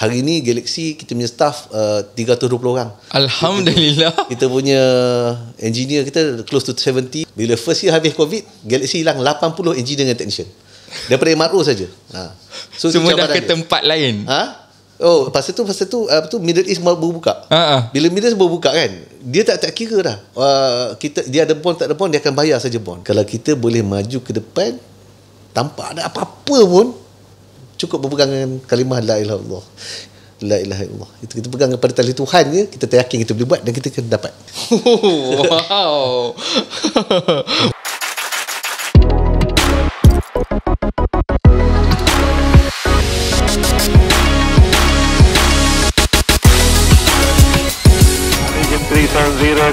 hari ni Galaxy kita punya staff 320 orang. Alhamdulillah. Kita punya engineer kita close to 70. Bila first year habis COVID, Galaxy hilang 80 engineer dan technician. Daripada MRO saja. So semua dah ke tempat lain. Pasal tu Middle East baru buka. Bila Middle East baru buka kan, dia tak kira dah. Dia ada bond tak ada bond, dia akan bayar saja bond. Kalau kita boleh maju ke depan tanpa ada apa-apa pun, cukup berpegang dengan kalimah la ilaha illallah. La ilaha illallah. Itu kita pegang kepada tali Tuhan je, kita tak yakin kita boleh buat dan kita akan dapat. Wow.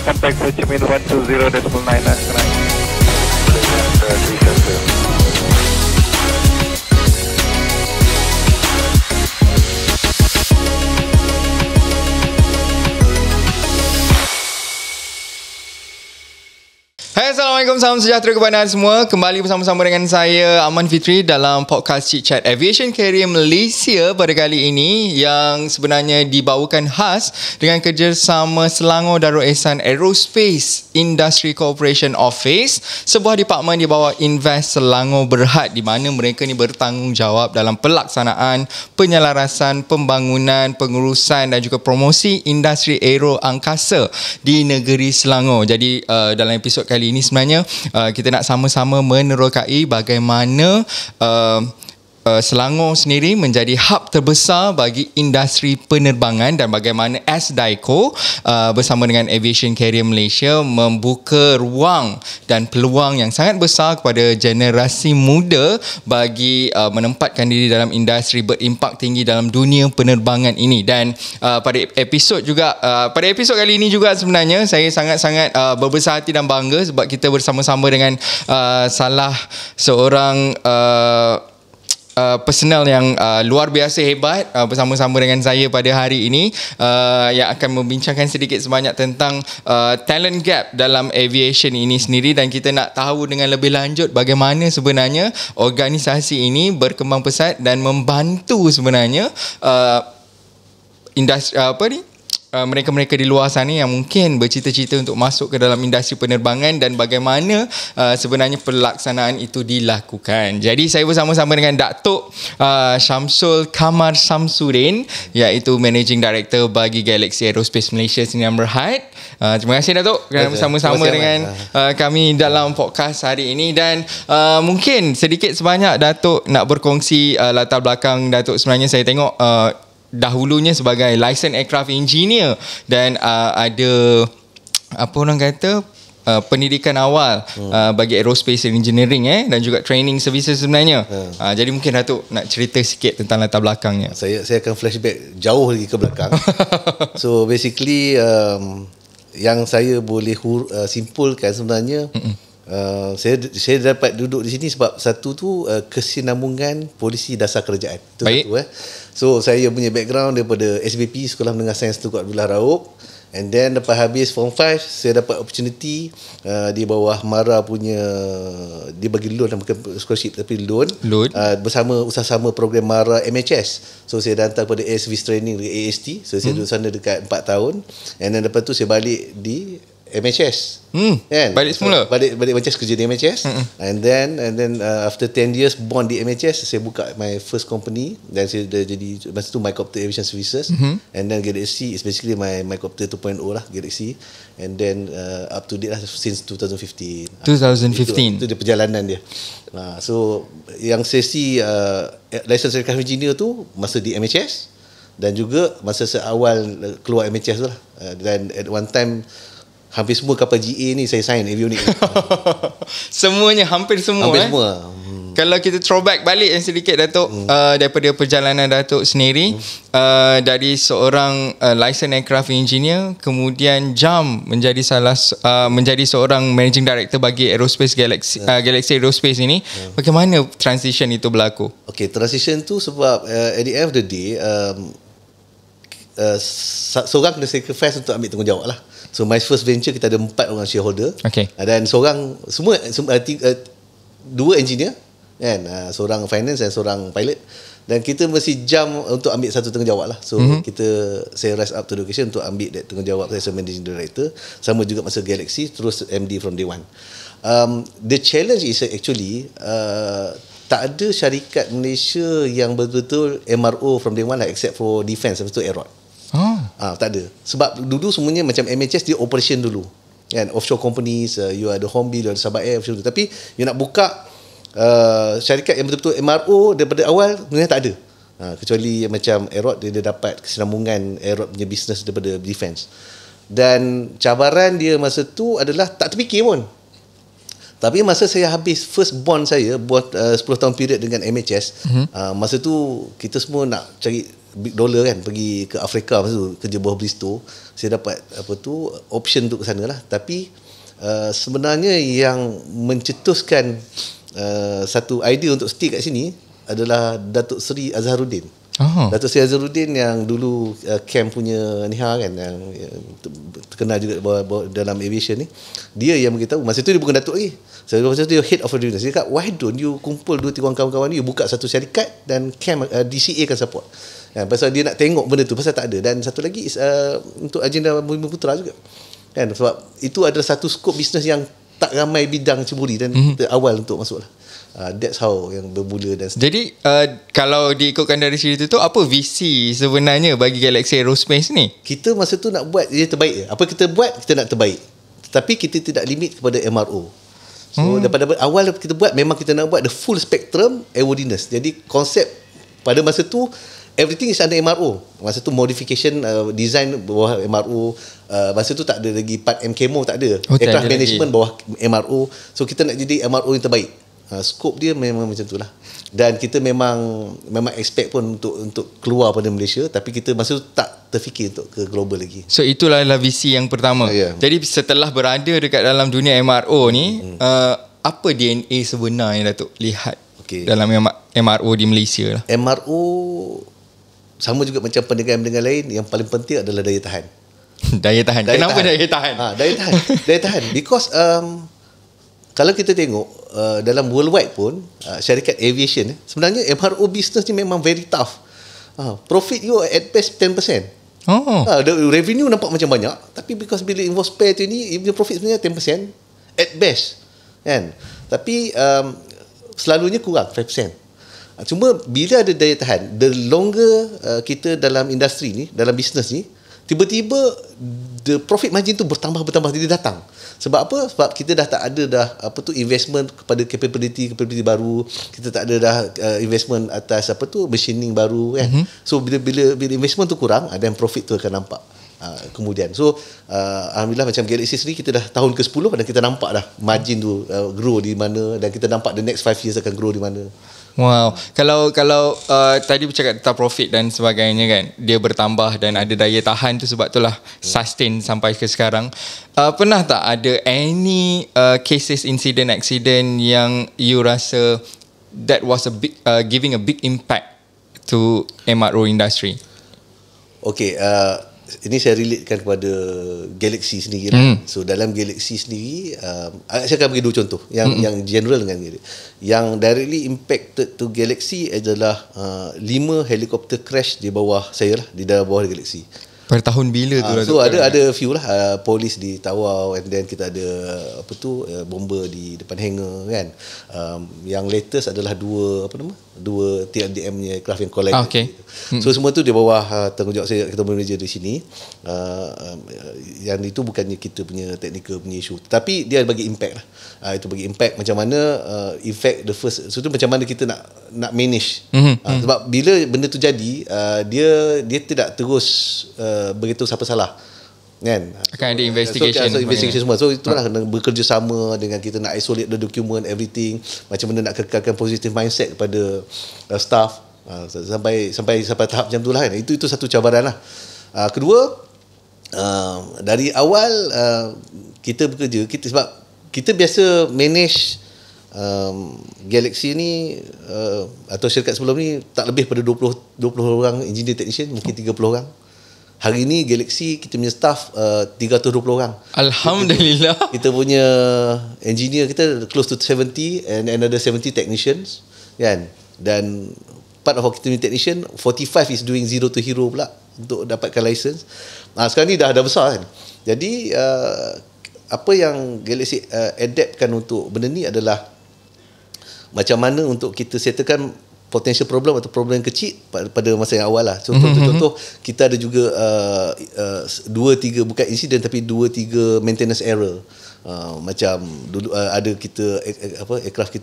Contact Ho Chi Minh 120.9 correct. Hai, Assalamualaikum, salam sejahtera kepada anda semua. Kembali bersama-sama dengan saya Aman Fitri dalam podcast Chit Chat Aviation Career Malaysia pada kali ini, yang sebenarnya dibawakan khas dengan kerjasama Selangor Darul Ehsan Aerospace Industry Corporation Office, sebuah departmen di bawah Invest Selangor Berhad, di mana mereka ni bertanggungjawab dalam pelaksanaan, penyelarasan, pembangunan, pengurusan dan juga promosi industri aero angkasa di negeri Selangor. Jadi dalam episod kali ini sebenarnya kita nak sama-sama menerokai bagaimana Selangor sendiri menjadi hub terbesar bagi industri penerbangan dan bagaimana SDICO bersama dengan Aviation Career Malaysia membuka ruang dan peluang yang sangat besar kepada generasi muda bagi menempatkan diri dalam industri berimpak tinggi dalam dunia penerbangan ini. Dan pada episod kali ini juga sebenarnya saya sangat-sangat berbesar hati dan bangga sebab kita bersama-sama dengan salah seorang personal yang luar biasa hebat bersama-sama dengan saya pada hari ini, yang akan membincangkan sedikit sebanyak tentang talent gap dalam aviation ini sendiri, dan kita nak tahu dengan lebih lanjut bagaimana sebenarnya organisasi ini berkembang pesat dan membantu sebenarnya industri mereka-mereka di luar sana yang mungkin bercita-cita untuk masuk ke dalam industri penerbangan dan bagaimana sebenarnya pelaksanaan itu dilakukan. Jadi saya bersama-sama dengan Datuk Syamsul Kamar Samsudin, iaitu Managing Director bagi Galaxy Aerospace Malaysia Sdn Berhad. Terima kasih Datuk kerana bersama-sama dengan kami dalam podcast hari ini, dan mungkin sedikit sebanyak Datuk nak berkongsi latar belakang Datuk. Sebenarnya saya tengok dahulunya sebagai licensed aircraft engineer dan ada apa orang kata pendidikan awal bagi aerospace engineering dan juga training services sebenarnya. Jadi mungkin Datuk nak cerita sikit tentang latar belakangnya. Saya akan flashback jauh lagi ke belakang. So basically yang saya boleh simpulkan sebenarnya, saya dapat duduk di sini sebab satu tu kesinambungan polisi dasar kerajaan. Itu satu. So saya punya background daripada SBP, Sekolah Menengah Sains Tunku Abdullah Raub, and then lepas habis Form 5 saya dapat opportunity di bawah MARA punya, dia bagi loan, bukan scholarship tapi loan. Bersama usaha-sama program MARA MHS. So saya dah hantar kepada ASV training dekat AST. So saya duduk sana dekat 4 tahun, and then lepas tu saya balik di MHS. Balik semula. Balik MHS, kerja di MHS. And then after 10 years bond di MHS, saya buka my first company, dan saya dah jadi masa tu Mycopter Aviation Services. And then Galaxy is basically my Mycopter 2.0 lah, Galaxy. And then up to date lah since 2015. Itu dia perjalanan dia. So yang sesi license aircraft engineer tu masa di MHS, dan juga masa awal keluar MHS tu lah. Dan at one time hampir semua kapal GA ni saya sign avionics. Semuanya, hampir semua. Kalau kita throwback balik yang sedikit Datuk, daripada perjalanan Datuk sendiri, dari seorang licensed aircraft engineer kemudian jump menjadi menjadi seorang managing director bagi Aerospace Galaxy Aerospace ini. Bagaimana transition itu berlaku? Okay, transition tu sebab at the end of the day seorang kena sacrifice untuk ambil tanggungjawab lah. So my first venture kita ada 4 orang shareholder. Dan seorang semua 2 engineer kan, seorang finance dan seorang pilot. Dan kita mesti jump untuk ambil satu tanggungjawab lah. So saya rise up to the occasion untuk ambil that tanggungjawab saya sebagai managing director. Sama juga masa Galaxy, terus MD from day one. The challenge is actually tak ada syarikat Malaysia yang betul-betul MRO from day one lah, except for defense, lepas tu Aerot. Tak ada. Sebab dulu semuanya macam MHS, dia operation dulu kan, offshore companies, you ada Hornbill, you ada Sabah Air, tapi you nak buka syarikat yang betul-betul MRO daripada awal sebenarnya tak ada. Kecuali macam Aerot, dia dapat kesinambungan Aerot punya business daripada defense. Dan cabaran dia masa tu adalah tak terfikir pun. Tapi masa saya habis first bond saya buat 10 tahun period dengan MHS, masa tu kita semua nak cari big dollar kan, pergi ke Afrika masa tu, kerja bawah Bristow. Saya dapat option untuk ke sana lah. Tapi sebenarnya yang mencetuskan satu idea untuk stay kat sini adalah Datuk Seri Azharuddin. Datuk Seri Azharuddin yang dulu camp punya Niha kan, yang terkenal juga dalam aviation ni. Dia yang beritahu, masa tu dia bukan Datuk lagi. Masa tu dia head of aviation. Dia kata, why don't you kumpul 2-3 kawan-kawan ni, you buka satu syarikat dan camp DCA akan support. Pasal dia nak tengok benda tu, pasal tak ada. Dan satu lagi untuk agenda Bumi Putra juga kan, sebab itu adalah satu skop bisnes yang tak ramai bidang ceburi dan kita awal untuk masuk lah. That's how yang bermula. Dan jadi kalau diikutkan dari cerita tu, apa visi sebenarnya bagi Galaxy Aerospace ni? Kita masa tu nak buat dia terbaik je. Apa kita buat, kita nak terbaik. Tapi kita tidak limit kepada MRO. So daripada awal kita buat, memang kita nak buat the full spectrum airworthiness. Jadi konsep pada masa tu everything is under MRO. Masa tu modification, design bawah MRO. Masa tu tak ada lagi part MKMO, tak ada. Aircraft management lagi bawah MRO. So kita nak jadi MRO yang terbaik. Skop dia memang macam tu lah. Dan kita memang expect pun untuk keluar pada Malaysia, tapi kita masa tu tak terfikir untuk ke global lagi. So itulah visi yang pertama. Jadi setelah berada dekat dalam dunia MRO ni, apa DNA sebenar yang Datuk lihat dalam MRO di Malaysia lah? MRO sama juga macam perniagaan-perniagaan lain, yang paling penting adalah daya tahan. Daya tahan. Kenapa daya tahan? Daya tahan. Because kalau kita tengok dalam worldwide pun, syarikat aviation sebenarnya MRO business ni memang very tough. Profit you at best 10%. The revenue nampak macam banyak, tapi because bila involve spare tu ni, your profit sebenarnya 10% at best kan. Tapi selalunya kurang 5%. Cuma bila ada daya tahan, the longer kita dalam industri ni, dalam business ni, tiba-tiba the profit margin tu bertambah dia datang. Sebab apa? Sebab kita dah tak ada investment kepada capability baru. Kita tak ada dah investment atas machining baru kan. So bila investment tu kurang, dan profit tu akan nampak kemudian. So alhamdulillah macam Galaxy sendiri, kita dah tahun ke-10 dan kita nampak dah margin tu grow di mana, dan kita nampak the next 5 years akan grow di mana. Wow. Kalau tadi bercakap tentang profit dan sebagainya kan, dia bertambah dan ada daya tahan tu, sebab itulah sustain sampai ke sekarang. Pernah tak ada any cases, incident, accident yang you rasa that was a big giving a big impact to MRO industry? Okay, ini saya relatekan kepada Galaxy sendiri lah. So dalam Galaxy sendiri, saya akan bagi 2 contoh yang general dengan Galaxy. Yang directly impacted to Galaxy adalah 5 helikopter crash di bawah saya lah, di dalam bawah Galaxy. Pada tahun bila tu? So ada few lah, polis di Tawau, and then kita ada bomber di depan hangar kan. Yang latest adalah dua TRDM nya aircraft yang collide. So semua tu di bawah tanggungjawab saya, kita manager di sini. Yang itu bukannya kita punya technical punya isu, tapi dia bagi impact lah. Itu bagi impact macam mana effect the first. So tu macam mana kita nak manage. Sebab bila benda tu jadi, dia tidak terus begitu siapa salah kan, akan ada investigation. So investigation semua. So itulah bekerjasama dengan kita nak isolate the document, everything, macam mana nak kekalkan positive mindset kepada staff sampai tahap macam tu lah kan. Itu satu cabaran lah. Kedua, dari awal kita bekerja, sebab kita biasa manage Galaxy ni atau syarikat sebelum ni tak lebih pada 20 orang engineer technician, mungkin 30 orang. Hari ni Galaxy kita punya staff 320 orang. Alhamdulillah. Kita punya engineer kita close to 70 and another 70 technicians kan. Dan part of our technician, 45 is doing zero to hero pula untuk dapatkan license. Sekarang ni dah besar kan. Jadi apa yang Galaxy adaptkan untuk benda ni adalah macam mana untuk kita settlekan potential problem atau problem yang kecil pada masa yang awal lah. Contoh kita ada juga 2-3 bukan insiden tapi 2-3 maintenance error. Macam dulu ada kita aircraft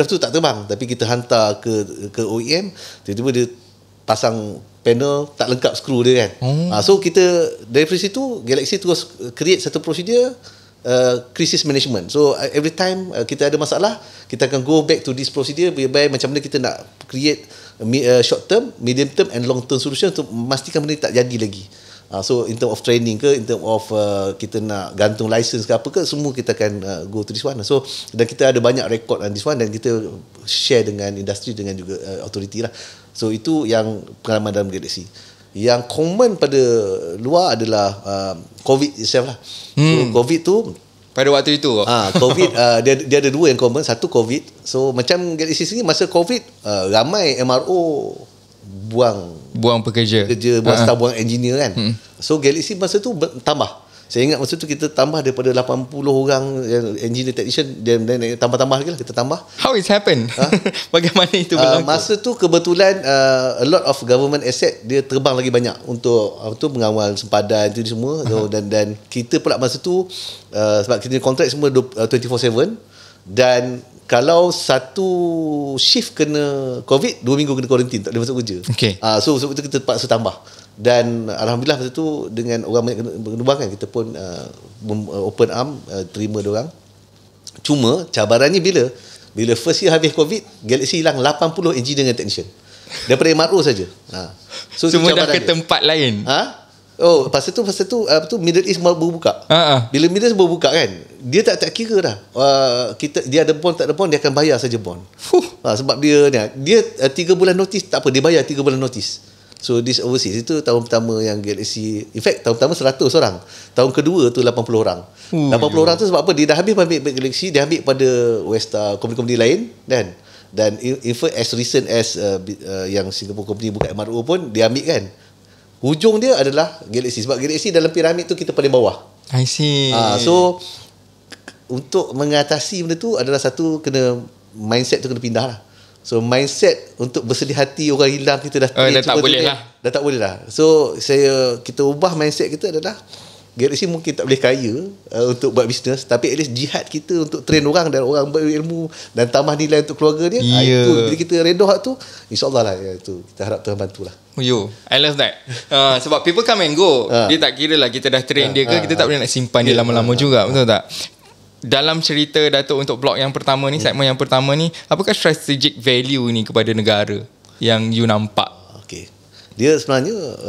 tu tak terbang tapi kita hantar ke OEM, tiba-tiba dia pasang panel tak lengkap skru dia kan. So kita dari situ Galaxy terus create satu prosedur crisis management. So every time kita ada masalah, kita akan go back to this procedure whereby macam mana kita nak create short term, medium term and long term solution untuk memastikan benda tak jadi lagi. So in term of training ke, in term of kita nak gantung license ke apa ke, semua kita akan go to this one. So dan kita ada banyak record on this one dan kita share dengan industri dengan juga authority lah. So itu yang pengalaman dalam Galaxy. Yang common pada luar adalah COVID itself lah. So COVID tu pada waktu itu COVID dia ada dua yang common. Satu COVID. So macam Galaxy sini masa COVID ramai MRO buang pekerja, buang staff, buang engineer kan. So Galaxy masa tu tambah. Saya ingat masa tu kita tambah daripada 80 orang engineer technician dan tambah-tambah lagi lah kita tambah. How it happen? Bagaimana itu berlaku? Masa tu kebetulan a lot of government asset dia terbang lagi banyak untuk mengawal sempadan itu semua. Dan kita pula masa tu sebab kita kontrak semua 24/7 dan kalau satu shift kena COVID, 2 minggu kena quarantine, tak boleh masuk kerja. Okay. So sebab itu kita terpaksa tambah. Dan Alhamdulillah masa tu dengan orang banyak penumpang kan, kita pun open arm terima diorang. Cuma cabarannya bila first year habis COVID, Galaxy hilang 80 engineer dan technician daripada MRO saja. So semua dah ke tempat lain. Pasal tu Middle East baru buka. Bila Middle East baru buka kan, dia tak kira dah. Dia ada bond tak ada bond, dia akan bayar saja bond. Sebab dia 3 bulan notice tak apa, dia bayar 3 bulan notice. So this overseas itu tahun pertama yang Galaxy, in fact tahun pertama 100 orang, tahun kedua tu 80 orang. 80 orang tu sebab apa? Dia dah habis ambil Galaxy, dia ambil pada Westar, company-company lain dan in fact as recent as yang Singapore company buka MRO pun dia ambil kan. Hujung dia adalah Galaxy, sebab Galaxy dalam piramid tu kita paling bawah. I see. So untuk mengatasi benda tu adalah satu, kena mindset tu kena pindah lah. So mindset untuk bersedih hati orang hilang kita dah tak boleh lah. Dah tak boleh lah. So kita ubah mindset kita adalah Galaxy mungkin tak boleh kaya untuk buat bisnes, tapi at least jihad kita untuk train orang dan orang berilmu dan tambah nilai untuk keluarga dia. Itu bila kita redha tu, insyaAllah lah itu kita harap Tuhan bantulah. I love that. Sebab people come and go. Dia tak kira lah kita dah train dia ke, kita tak boleh nak simpan dia lama-lama juga. Betul tak? Dalam cerita Datuk untuk blok yang pertama ni, segmen yang pertama ni, apakah strategic value ni kepada negara yang you nampak? Okay. Dia sebenarnya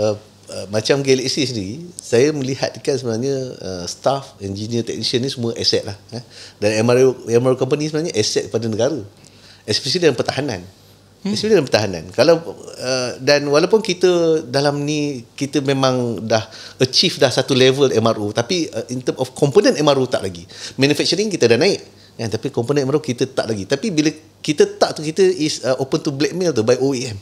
macam Galaxy sendiri, saya melihatkan sebenarnya staff, engineer, technician ni semua aset lah. Dan MRO company sebenarnya aset kepada negara, especially dalam pertahanan. Especially dalam pertahanan. Kalau dan walaupun kita dalam ni kita memang dah achieve dah satu level MRO, tapi in term of component MRO tak lagi. Manufacturing kita dah naik kan, tapi component MRO kita tak lagi. Tapi bila kita tak tu, kita is open to blackmail tu by OEM.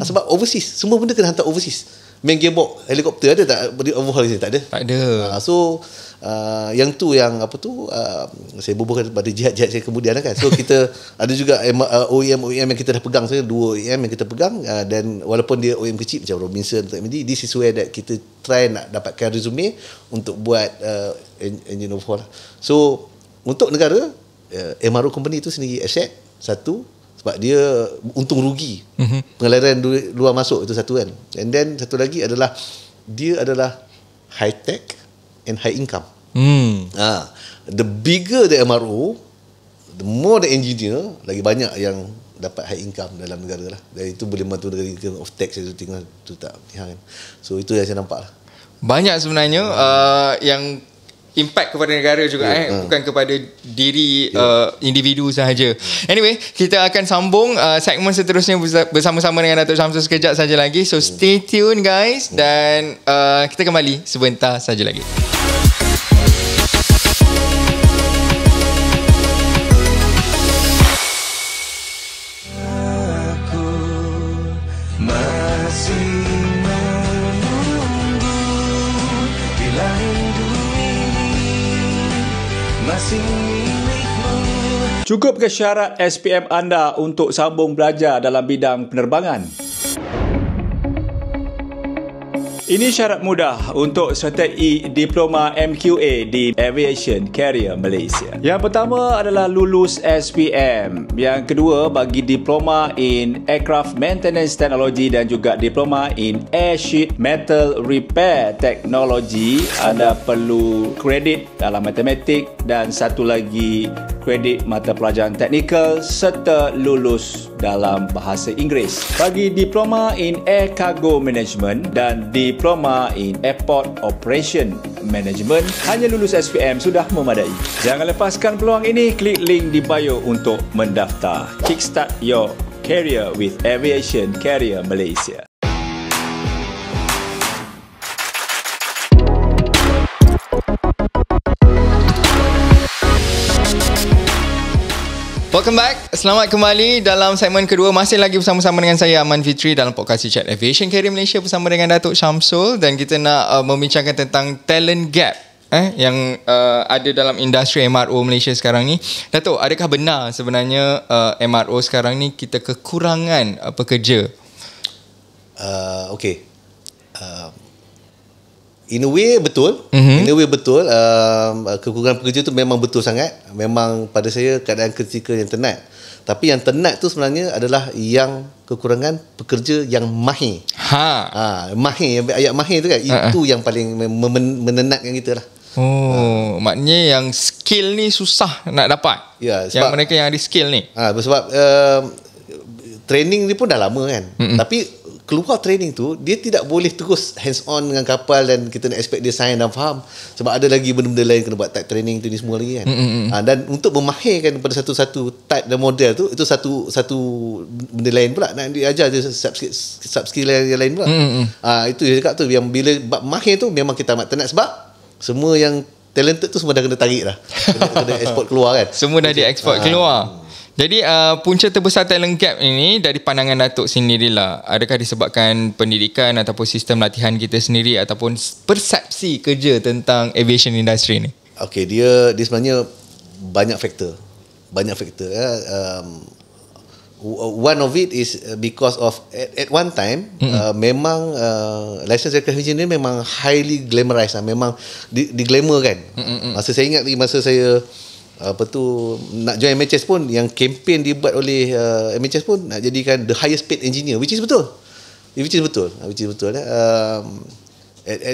Sebab overseas, semua benda kena hantar overseas. Main gearbox helikopter ada tak overhaul sini? Tak ada. Tak ada. So yang tu yang saya bubuhkan pada jihad-jihad saya kemudian kan. So kita ada juga OEM yang kita dah pegang, saya 2 OEM yang kita pegang, dan walaupun dia OEM kecil macam Robinson atau MD, this is where that kita try nak dapatkan resume untuk buat engine overhaul. So untuk negara, MRO company tu sendiri aset satu, sebab dia untung rugi, pengaliran duit luar masuk, itu satu kan. And then satu lagi adalah dia adalah high tech and high income. The bigger the MRO, the more the engineer, lagi banyak yang dapat high income dalam negara lah. Dan itu boleh membantu negara in terms of tax itu tinggal tu tak kan. So itu yang saya nampak lah. Banyak sebenarnya yang impact kepada negara juga, bukan kepada diri individu sahaja. Anyway, kita akan sambung segmen seterusnya bersama-sama dengan Datuk Syamsul sekejap saja lagi. So stay tune guys, dan kita kembali sebentar saja lagi. Aku Cukup ke syarat SPM anda untuk sambung belajar dalam bidang penerbangan? Ini syarat mudah untuk sertai Diploma MQA di Aviation Career Malaysia. Yang pertama adalah lulus SPM. Yang kedua bagi Diploma in Aircraft Maintenance Technology dan juga Diploma in Air Sheet Metal Repair Technology. Anda perlu kredit dalam matematik dan satu lagi kredit mata pelajaran teknikal serta lulus dalam bahasa Inggeris. Bagi Diploma in Air Cargo Management dan Diploma in Airport Operation Management, hanya lulus SPM sudah memadai. Jangan lepaskan peluang ini, klik link di bio untuk mendaftar. Kickstart your career with Aviation Career Malaysia. Welcome back. Selamat kembali dalam segmen kedua. Masih lagi bersama-sama dengan saya Aman Fitri dalam podcast Chat Aviation Career Malaysia bersama dengan Datuk Syamsul, dan kita nak membincangkan tentang talent gap yang ada dalam industri MRO Malaysia sekarang ni. Datuk, adakah benar sebenarnya MRO sekarang ni kita kekurangan pekerja? Okay. In a way betul. In a way betul. Kekurangan pekerja tu memang betul sangat. Memang pada saya keadaan ketika yang tenat. Tapi yang tenat tu sebenarnya adalah yang kekurangan pekerja yang mahir. Mahir, ayat mahir tu kan, itu yang paling menenatkan kita lah. Maknanya yang skill ni susah nak dapat. Ya, sebab yang mereka yang ada skill ni. Sebab training ni pun dah lama kan. Tapi keluar training tu, dia tidak boleh terus hands on dengan kapal dan kita nak expect dia sign dan faham, sebab ada lagi benda-benda lain kena buat, type training tu ni semua lagi kan. Dan untuk memahirkan pada satu-satu type dan model tu, itu satu benda lain pula, nak diajar je sub skill yang lain pula. Itu dia cakap tu, yang bila bab mahir tu memang kita amat tenat, sebab semua yang talented tu semua dah kena tarik dah, kena export keluar kan. Semua dah di-export keluar. Jadi punca terbesar talent gap ini dari pandangan Datuk sendirilah, adakah disebabkan pendidikan ataupun sistem latihan kita sendiri ataupun persepsi kerja tentang aviation industry ni? Okay, dia sebenarnya banyak faktor ya. One of it is because of at one time memang license aircraft engineer memang highly glamorized, memang diglamour kan. Masa saya ingat lagi, masa saya nak join MHS pun, yang kempen dibuat oleh MHS pun nak jadikan the highest paid engineer, which is betul. At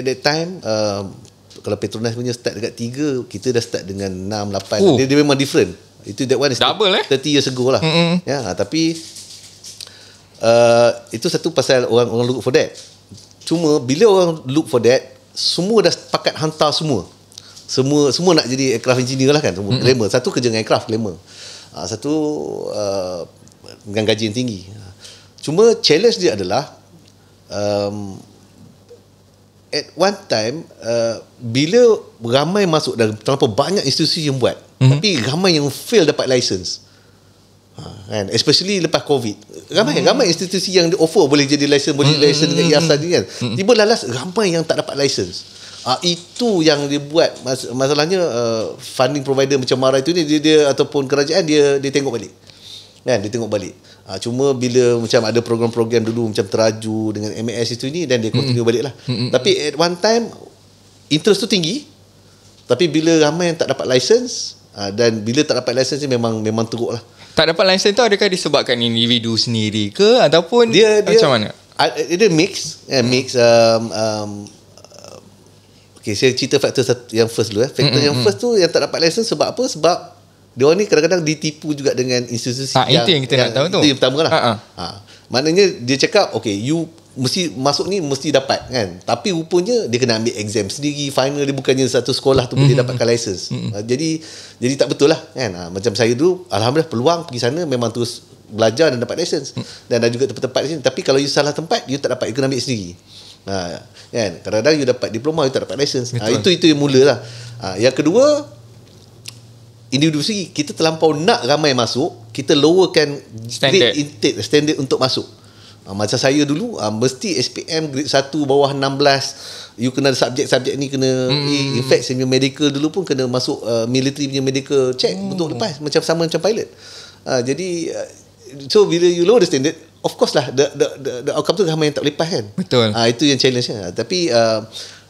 that time kalau Petronas punya start dekat 3, kita dah start dengan 6, 8. Dia memang different. Itu that one is double 30 years ago lah. Ya, tapi itu satu pasal orang look for that. Cuma bila orang look for that, semua dah sepakat hantar semua nak jadi aircraft engineer lah kan. Semua glamour. Satu kerja dengan aircraft, glamour. Satu dengan gaji yang tinggi. Cuma challenge dia adalah at one time bila ramai masuk dan terlalu banyak institusi yang buat, tapi ramai yang fail dapat license. Kan, especially lepas COVID, ramai institusi yang offer boleh jadi license, boleh license dengan IASA ni kan. Tiba lalas ramai yang tak dapat license. Itu yang dibuat masalahnya. Funding provider macam MARA itu ni, dia ataupun kerajaan dia tengok balik kan, dia tengok balik. Cuma bila macam ada program-program dulu macam Teraju dengan MAS itu ni, dan dia continue balik lah. Tapi at one time interest tu tinggi, tapi bila ramai yang tak dapat license, dan bila tak dapat license ni memang teruk lah. Tak dapat license tu adakah disebabkan individu sendiri ke, ataupun dia macam mana? Dia mix. Okay, saya cerita faktor yang first dulu. Faktor yang first tu yang tak dapat license sebab apa? Sebab dia orang ni kadang-kadang ditipu juga dengan institusi itu yang kita nak tahu tu. Itu yang pertama lah. Maknanya dia cakap, okay, you mesti masuk ni mesti dapat kan. Tapi rupanya dia kena ambil exam sendiri, final dia bukannya satu sekolah tu boleh dapatkan license. Jadi tak betul lah kan. Macam saya dulu, alhamdulillah peluang pergi sana, memang terus belajar dan dapat license. Dan ada juga tempat-tempat di sini. Tapi kalau you salah tempat, you tak dapat, you kena ambil sendiri. Kan, kadang-kadang you dapat diploma, you tak dapat license. Itu yang mula lah. Yang kedua, individu sendiri, kita terlampau nak ramai masuk, kita lowerkan standard untuk masuk. Macam saya dulu mesti SPM grade 1 bawah 16, you kena subjek-subjek ni kena in fact senior medical dulu pun kena masuk military punya medical check untuk lepas, macam sama macam pilot. Jadi so bila you lower the standard, of course lah the outcome tu ramai yang tak boleh lepas kan. Betul. Itu yang challenge-nya. Tapi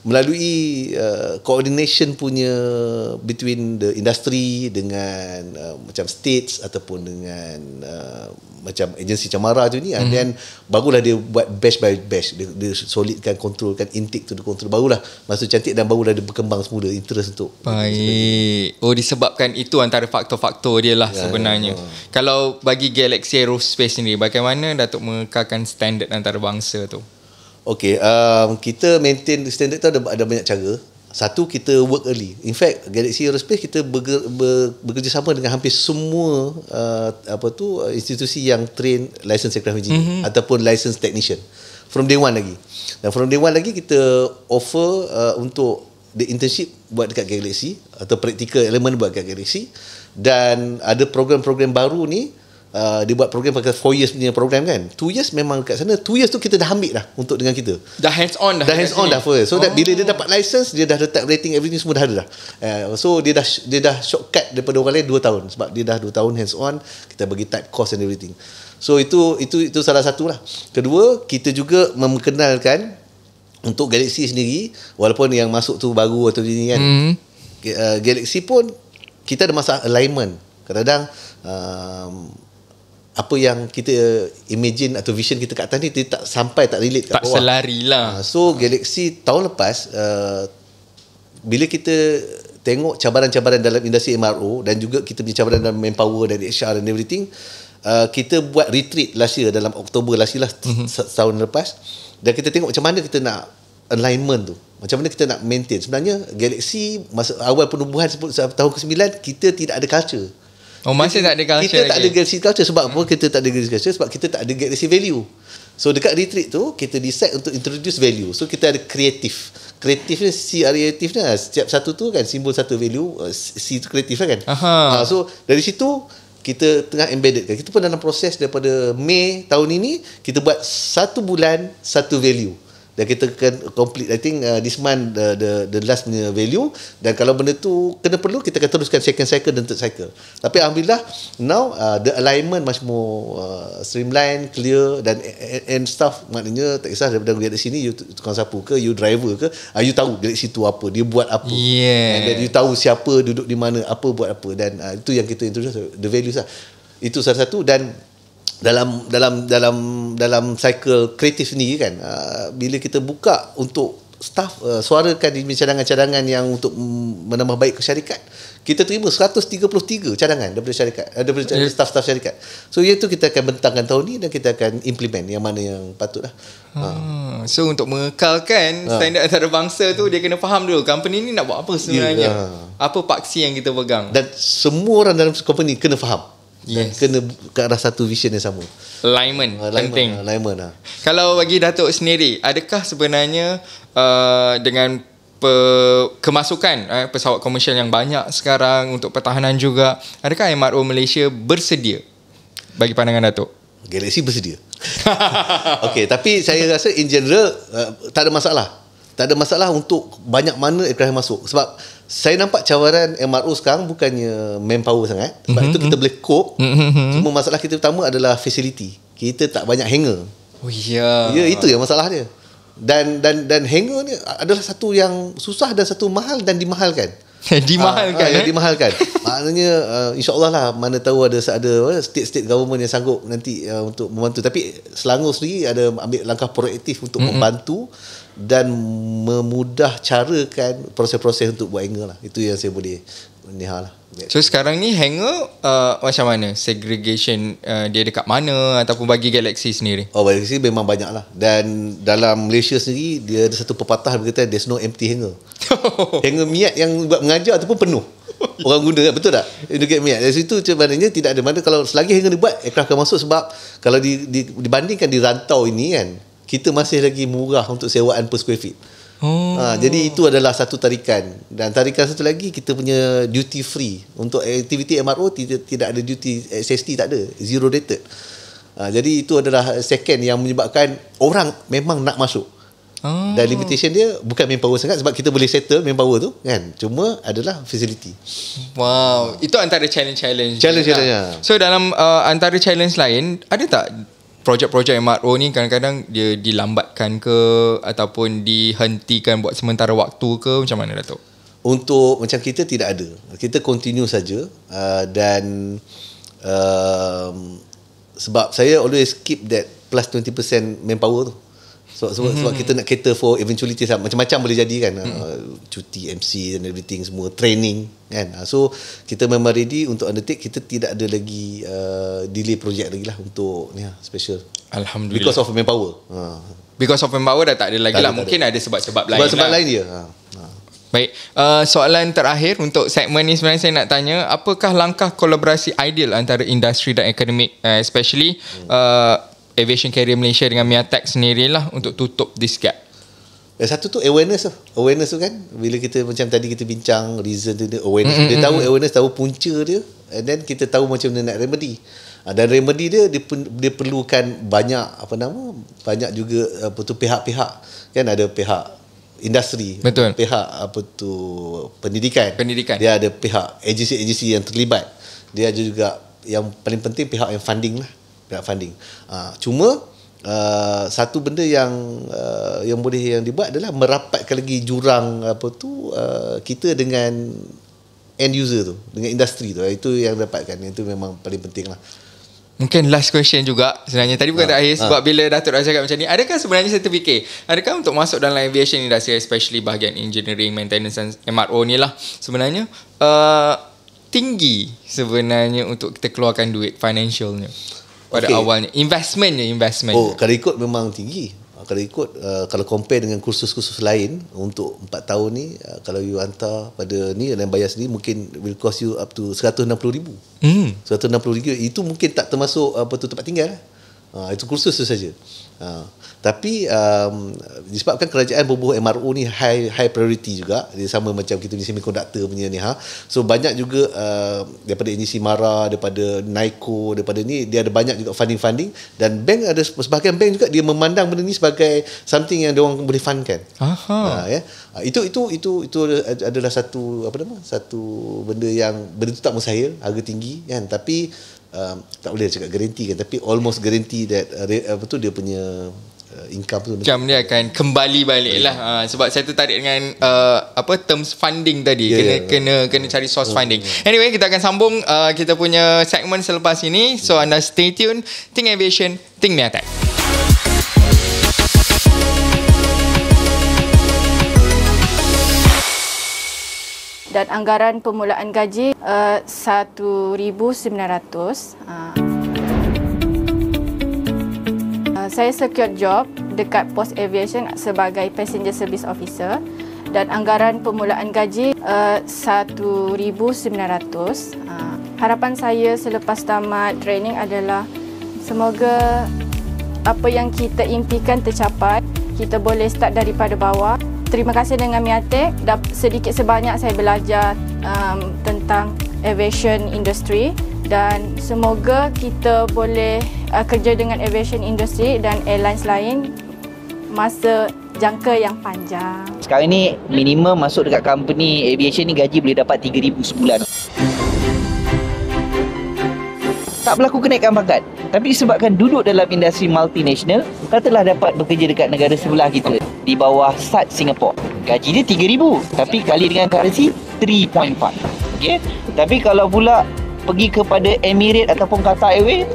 melalui coordination punya between the industry dengan macam states ataupun dengan macam agensi camara tu ni, dan barulah dia buat batch by batch, dia solidkan, kontrolkan intake tu, dia kontrol, barulah masuk cantik dan barulah dia berkembang semula interest untuk. Baik. Disebabkan itu antara faktor-faktor dia lah sebenarnya. Kalau bagi Galaxy Aerospace sendiri, bagaimana Datuk mengekalkan standard antarabangsa tu? Okay, kita maintain standard tu ada banyak cara. Satu, kita work early. In fact, Galaxy Aerospace kita bekerjasama dengan hampir semua institusi yang train license aircraft engineer ataupun license technician from day one lagi. Dan from day one lagi kita offer untuk the internship buat dekat Galaxy atau practical element buat dekat Galaxy. Dan ada program-program baru ni, dia buat program pakai 4 years punya program kan. 2 years memang kat sana. 2 years tu kita dah ambil dah untuk dengan kita. Dah hands on dah. Dah hands on dah first. So that bila dia dapat license, dia dah letak rating, everything semua dah ada dah. So dia dah shortcut daripada orang lain 2 tahun sebab dia dah 2 tahun hands on, kita bagi type course and everything. So itu salah satu lah. Kedua, kita juga memperkenalkan untuk Galaxy sendiri, walaupun yang masuk tu baru atau ni kan, Galaxy pun kita ada masalah alignment. Kadang-kadang apa yang kita imagine atau vision kita kat atas ni tak sampai, tak relate kat tak bawah. selari lah. So Galaxy tahun lepas bila kita tengok cabaran-cabaran dalam industri MRO dan juga kita punya cabaran dalam manpower dan HR and everything, kita buat retreat last year dalam Oktober last year lah, tahun lepas, dan kita tengok macam mana kita nak alignment tu, macam mana kita nak maintain. Sebenarnya Galaxy masa awal penubuhan tahun ke-9 kita tidak ada culture. Masih tak ada culture kita lagi. tak ada Galaxy culture. Sebab apa kita tak ada Galaxy culture? Sebab kita tak ada Galaxy value. So dekat retreat tu kita decide untuk introduce value. So kita ada kreatif. Kreatif ni creative ni setiap satu tu kan simbol satu value, C tu kreatif lah kan. So dari situ kita tengah embedded kan. Kita pun dalam proses daripada Mei tahun ini kita buat 1 bulan 1 value. Dan kita akan complete, I think this month the last punya value. Dan kalau benda tu kena perlu, kita akan teruskan second cycle dan third cycle. Tapi alhamdulillah now the alignment much more streamline, clear dan stuff. Maknanya tak kisah daripada dari sini you tukang sapu ke, you driver ke, you tahu Galaxy tu apa, dia buat apa, dan you tahu siapa duduk di mana, apa buat apa. Dan itu yang kita introduce, the values lah. Itu salah satu. Dan dalam cycle kreatif sendiri kan, bila kita buka untuk staff suarakan di cadangan-cadangan yang untuk menambah baik ke syarikat, kita terima 133 cadangan daripada syarikat, daripada staff-staff syarikat. So iaitu kita akan bentangkan tahun ni dan kita akan implement yang mana yang patut lah. So untuk mengekalkan standard antarabangsa tu, dia kena faham dulu company ni nak buat apa sebenarnya, apa paksi yang kita pegang. Dan semua orang dalam company kena faham. Kena ke arah satu vision yang sama. Alignment penting. Alignment lah. Kalau bagi Datuk sendiri, adakah sebenarnya dengan kemasukan pesawat komersial yang banyak sekarang untuk pertahanan juga, adakah MRO Malaysia bersedia bagi pandangan Datuk? Galaxy bersedia. Okay, tapi saya rasa in general tak ada masalah. Tak ada masalah untuk banyak mana aircraft yang masuk. Sebab saya nampak cabaran MRO sekarang bukannya manpower sangat. Sebab itu kita boleh cope. Cuma masalah kita pertama adalah facility. Kita tak banyak hangar. Ya, itu yang masalah dia. Dan hangar ni adalah satu yang susah dan satu mahal dan dimahalkan. Dimahalkan. Maknanya insya-Allah lah, mana tahu ada state government yang sanggup nanti untuk membantu. Tapi Selangor sendiri ada ambil langkah proaktif untuk membantu dan memudah carakan proses-proses untuk buat hangar lah. Itu yang saya boleh lihat lah. So sekarang ni hangar macam mana? Segregation dia dekat mana ataupun bagi Galaxy sendiri? Galaxy memang banyak lah. Dan dalam Malaysia sendiri dia ada satu pepatah berkata there's no empty hangar. Hangar Miat yang buat mengajar ataupun penuh. Orang guna, betul tak? Dekat Miat. Dari situ sebenarnya tidak ada mana. Kalau selagi hangar dibuat, aircraft akan masuk. Sebab kalau dibandingkan di rantau ini kan, kita masih lagi murah untuk sewaan per square feet. Jadi itu adalah satu tarikan. Dan tarikan satu lagi, kita punya duty free. Untuk aktiviti MRO tidak ada duty, SST tak ada, zero rated. Jadi itu adalah second yang menyebabkan orang memang nak masuk. Dan limitation dia bukan manpower sangat, sebab kita boleh settle manpower tu kan, cuma adalah facility. Wow, itu antara challenge-challenge. Challenge-challenge. So dalam antara challenge lain, ada tak projek-projek MRO ni kadang-kadang dia dilambatkan ke ataupun dihentikan buat sementara waktu ke, macam mana Datuk? Untuk macam kita tidak ada. Kita continue saja, dan sebab saya always keep that plus 20% manpower tu. Sebab kita nak cater for eventualities, macam-macam boleh jadi kan, cuti MC and everything semua, training kan. So kita memang ready untuk undertake. Kita tidak ada lagi delay project lagi lah untuk ni special. Alhamdulillah. Because of manpower. Because of manpower dah tak ada lagi lah. Mungkin ada sebab-sebab lain. Sebab lain dia. Baik, soalan terakhir untuk segmen ni sebenarnya saya nak tanya, apakah langkah kolaborasi ideal antara industri dan akademik, especially Aviation Carrier Malaysia dengan MIATEC sendirilah untuk tutup this gap? Satu tu awareness tu. Awareness tu kan, bila kita macam tadi kita bincang reason tu, awareness. Dia tahu awareness, tahu punca dia, and then kita tahu macam mana nak remedy. Dan remedy dia perlukan banyak banyak juga pihak-pihak kan. Ada pihak industri, betul, pihak pendidikan, dia ada pihak agensi-agensi yang terlibat, dia ada juga yang paling penting pihak yang funding lah, pihak funding. Cuma satu benda yang boleh yang dibuat adalah merapatkan lagi jurang kita dengan end user tu, dengan industri tu. Itu yang dapatkan, itu memang paling penting lah. Mungkin last question juga sebenarnya. Tadi bukan terakhir, sebab bila Datuk dah cakap macam ni, adakah sebenarnya saya terfikir, adakah untuk masuk dalam aviation industry, especially bahagian engineering, maintenance dan MRO ni lah, sebenarnya tinggi sebenarnya untuk kita keluarkan duit financialnya pada awalnya, investment. Kalau ikut memang tinggi. Kalau ikut, kalau compare dengan kursus-kursus lain untuk 4 tahun ni, kalau you hantar pada ni dan bayar sendiri, mungkin will cost you up to 160,000. 160,000 itu mungkin tak termasuk tempat tinggal. Itu kursus tu saja. Tapi disebabkan kerajaan berbuah MRO ni high priority juga, dia sama macam kita ni semiconductor punya ni. So banyak juga daripada agensi MARA, daripada NICO, daripada ni, dia ada banyak juga funding, dan bank ada sebahagian bank juga dia memandang benda ni sebagai something yang dia orang boleh fundkan. Itu adalah satu satu benda yang benda tu tak mustahil, harga tinggi kan, tapi tak boleh cakap garanti kan, tapi almost guarantee that dia punya income tu macam dia akan kembali balik lah. Sebab saya tertarik dengan terms funding tadi, kena cari source funding. Anyway, kita akan sambung kita punya segmen selepas ini, so anda stay tune. Think Aviation, Think MIATEC. Dan anggaran permulaan gaji 1,900. Saya secure job dekat Post Aviation sebagai Passenger Service Officer, dan anggaran permulaan gaji 1,900. Harapan saya selepas tamat training adalah semoga apa yang kita impikan tercapai. Kita boleh start daripada bawah. Terima kasih dengan MIATEC. Sedikit sebanyak saya belajar tentang aviation industry, dan semoga kita boleh kerja dengan aviation industry dan airlines lain masa jangka yang panjang. Sekarang ni minimum masuk dekat company aviation ni gaji boleh dapat 3,000 sebulan. Tak berlaku kenaikan pangkat, tapi disebabkan duduk dalam industri multinational, katalah dapat bekerja dekat negara sebelah kita di bawah SAT Singapore. Gaji dia 3,000, tapi kali dengan currency 3.5. Okey. Tapi kalau pula pergi kepada Emirates ataupun Qatar Airways,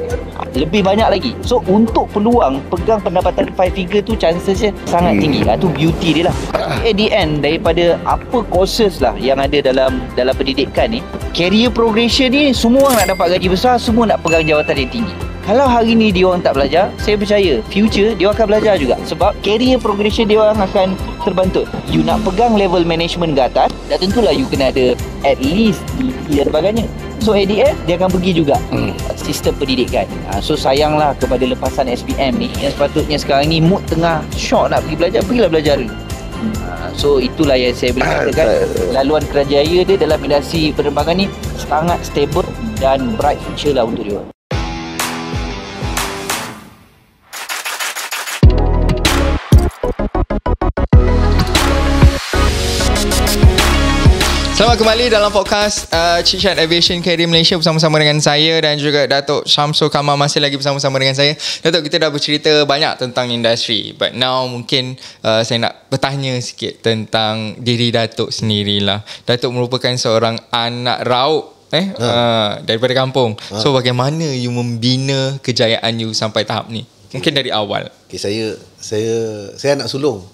lebih banyak lagi. So untuk peluang pegang pendapatan 5 figure tu chancesnya sangat tinggi. Itu beauty dia lah. At the end, daripada apa courses lah yang ada dalam pendidikan ni, career progression ni semua nak dapat gaji besar, semua nak pegang jawatan yang tinggi. Kalau hari ni dia orang tak belajar, saya percaya future dia akan belajar juga, sebab career progression dia orang akan terbantut. You nak pegang level management ke atas, dah tentulah you kena ada at least DP dan sebagainya. So at the end, dia akan pergi juga sistem pendidikan. So sayanglah kepada lepasan SPM ni, yang sepatutnya sekarang ni mood tengah short nak pergi belajar, pergilah belajar dulu. So itulah yang saya boleh katakan, laluan kerjaya dia dalam industri penerbangan ni sangat stable dan bright future lah untuk dia. Selamat kembali dalam podcast Chit Chat Aviation Career Malaysia bersama-sama dengan saya dan juga Datuk Syamsul Kamal masih lagi bersama-sama dengan saya. Datuk, kita dah bercerita banyak tentang industri, but now mungkin saya nak bertanya sikit tentang diri Datuk sendirilah. Datuk merupakan seorang anak raup daripada kampung. So bagaimana you membina kejayaan you sampai tahap ni? Mungkin dari awal. Okay, saya anak sulung.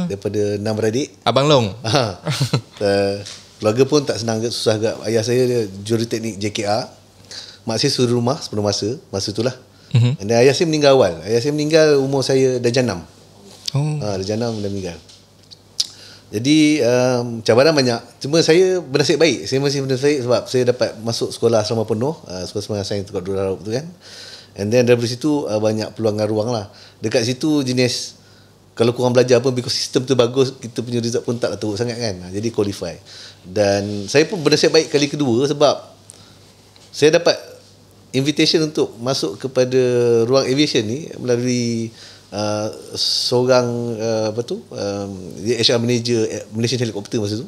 Daripada 6 beradik. Abang Long. Keluarga pun tak senang, susah agak. Ayah saya dia juruteknik JKR. Mak saya suruh rumah sebelum masa itulah. Dan ayah saya meninggal awal. Ayah saya meninggal umur saya dah jenam. Dah jenam dah meninggal. Jadi cabaran banyak. Cuma saya bernasib baik. Saya masih bernasib baik sebab saya dapat masuk sekolah asrama penuh, sekolah sains Tukar Dua Raup tu kan. And then dari situ banyak peluangan ruang lah. Dekat situ jenis kalau korang belajar pun, because sistem tu bagus, kita punya result pun taklah teruk sangat kan. Jadi qualify. Dan saya pun bernasib baik kali kedua sebab saya dapat invitation untuk masuk kepada ruang aviation ni melalui seorang HR manager Malaysian Helicopter masa tu.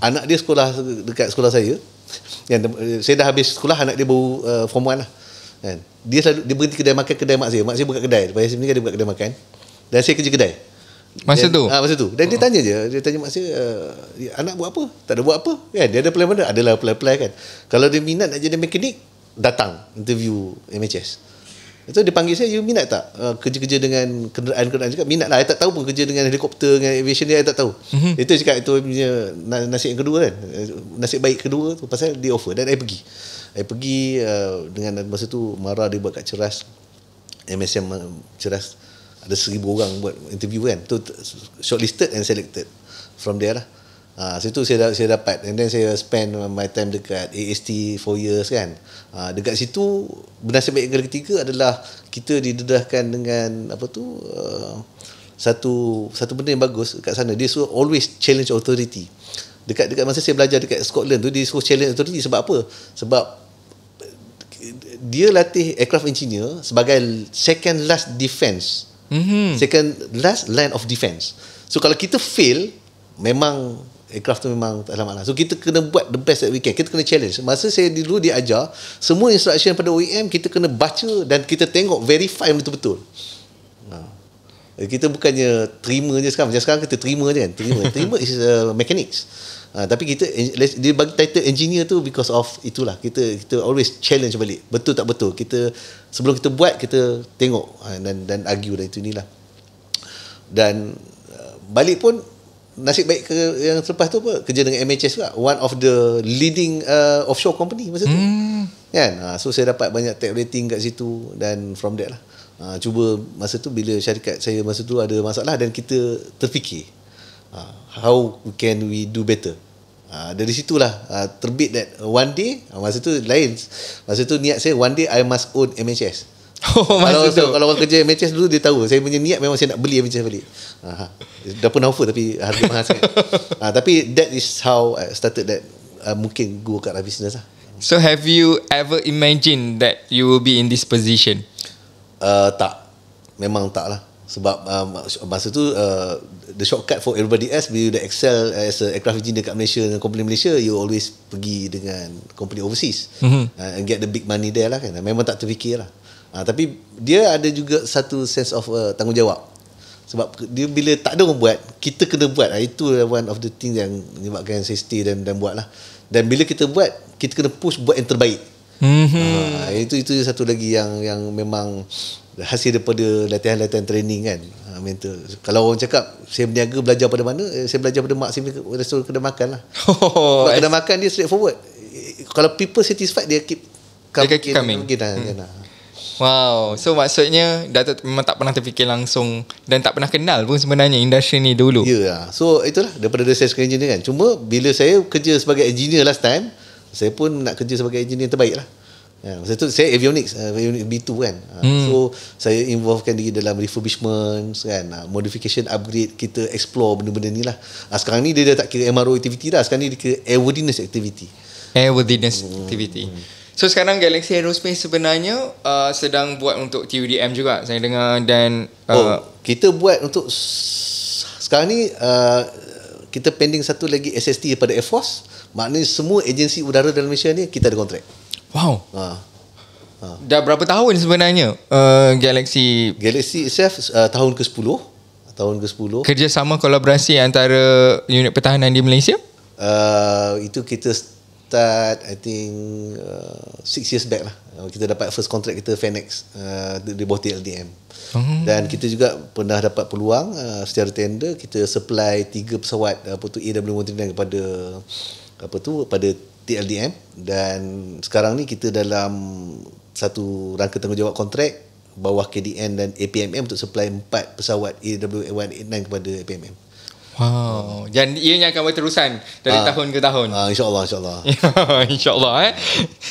Anak dia sekolah dekat sekolah saya. Saya dah habis sekolah, anak dia baru form 1 lah. Kan? Dia berhenti kedai makan, kedai mak saya. Mak saya buka kedai. Lepas saya meninggal, dia buka kedai makan. Dan saya kerja kedai Masa tu? Dan dia tanya je. Dia tanya mak saya, anak buat apa? Tak ada buat apa kan? Dia ada plan mana? Adalah plan kan. Kalau dia minat nak jadi mekanik, datang interview MHS. Itu dia panggil saya, you minat tak kerja-kerja dengan kenderaan-kenderaan? Cakap minat lah. Saya tak tahu pun kerja dengan helikopter, dengan aviation dia, saya tak tahu. Itu cakap, itu punya nasib yang kedua kan. Nasib baik kedua tu pasal dia offer. Dan saya pergi dengan masa tu Mara dia buat kat Ceras, MSM Ceras. Ada 1,000 orang buat interview kan. Tu shortlisted and selected from there lah. Situ saya dapat. And then saya spend my time dekat AST 4 years kan. Dekat situ bernasib baik yang ketiga adalah kita didedahkan dengan satu benda yang bagus kat sana. Dia suruh always challenge authority. Dekat masa saya belajar dekat Scotland tu, dia suruh challenge authority. Sebab apa? Sebab dia latih aircraft engineer sebagai second last defense. Second last line of defense. So kalau kita fail, memang aircraft tu memang tak selamat lah. So kita kena buat the best that we can. Kita kena challenge. Masa saya dulu diajar, semua instruction pada OEM kita kena baca dan kita tengok, verify betul-betul. Kita bukannya terima je sekarang. Macam sekarang kita terima je kan. Terima is mechanics. Tapi kita, dia bagi title engineer tu because of itulah. Kita always challenge balik. Betul tak betul. Kita sebelum kita buat, kita tengok dan argue dan itu inilah. Dan balik pun nasib baik yang selepas tu apa? Kerja dengan MHS juga. One of the leading offshore company masa tu. Kan? So saya dapat banyak tag rating kat situ dan from there lah. Cuba masa tu bila syarikat saya masa tu ada masalah dan kita terfikir how can we do better. Dari situlah terbit that one day, masa tu lain. Masa tu niat saya one day I must own MHS. Kalau orang kerja MHS dulu dia tahu saya punya niat memang saya nak beli MHS balik. Dah pun offer tapi harga mahal sangat. Tapi that is how I started that mungkin go kat business lah. So have you ever imagined that you will be in this position? Tak. Memang tak lah. Sebab masa tu the shortcut for everybody else, bila you dah excel as a aircraft engineer kat Malaysia dengan company Malaysia, you always pergi dengan company overseas and get the big money there lah kan. Memang tak terfikir lah. Tapi dia ada juga satu sense of tanggungjawab. Sebab dia bila tak ada orang buat, kita kena buat. Itu one of the things yang menyebabkan saya stay dan buat lah. Dan bila kita buat, kita kena push buat yang terbaik. Itu satu lagi yang memang hasil daripada latihan-latihan training kan, mental. Kalau orang cakap saya berniaga belajar pada mana, saya belajar pada mak saya restoran kedai makan lah. Kedai makan dia straightforward. Kalau people satisfied, dia keep coming. Wow. So maksudnya Datuk memang tak pernah terfikir langsung dan tak pernah kenal pun sebenarnya industri ni dulu. Ya. So itulah daripada saya sebagai engineer kan. Cuma bila saya kerja sebagai engineer last time, saya pun nak kerja sebagai engineer terbaik lah. Masa tu saya avionics B2 kan. So saya involvekan diri dalam refurbishment kan, modification, upgrade, kita explore benda-benda ni lah. Sekarang ni dia dah tak kira MRO activity dah. Sekarang ni dia kira airworthiness activity. So sekarang Galaxy Aerospace sebenarnya sedang buat untuk TUDM juga saya dengar. Dan kita buat untuk sekarang ni kita pending satu lagi SST daripada Air Force. Maknanya semua agensi udara dalam Malaysia ni kita ada kontrak. Wow. Dah berapa tahun sebenarnya Galaxy itself tahun ke-10. Kerjasama kolaborasi antara unit pertahanan di Malaysia? Itu kita start I think 6 years back lah. Kita dapat first contract kita Phoenix di bawah TLDM. Dan kita juga pernah dapat peluang secara tender kita supply 3 pesawat AW139 pada TLDM, dan sekarang ni kita dalam satu rangka tanggungjawab kontrak bawah KDN dan APMM untuk supply 4 pesawat AW189 kepada APMM. Wow. Dan ianya akan berterusan dari tahun ke tahun. InsyaAllah. InsyaAllah.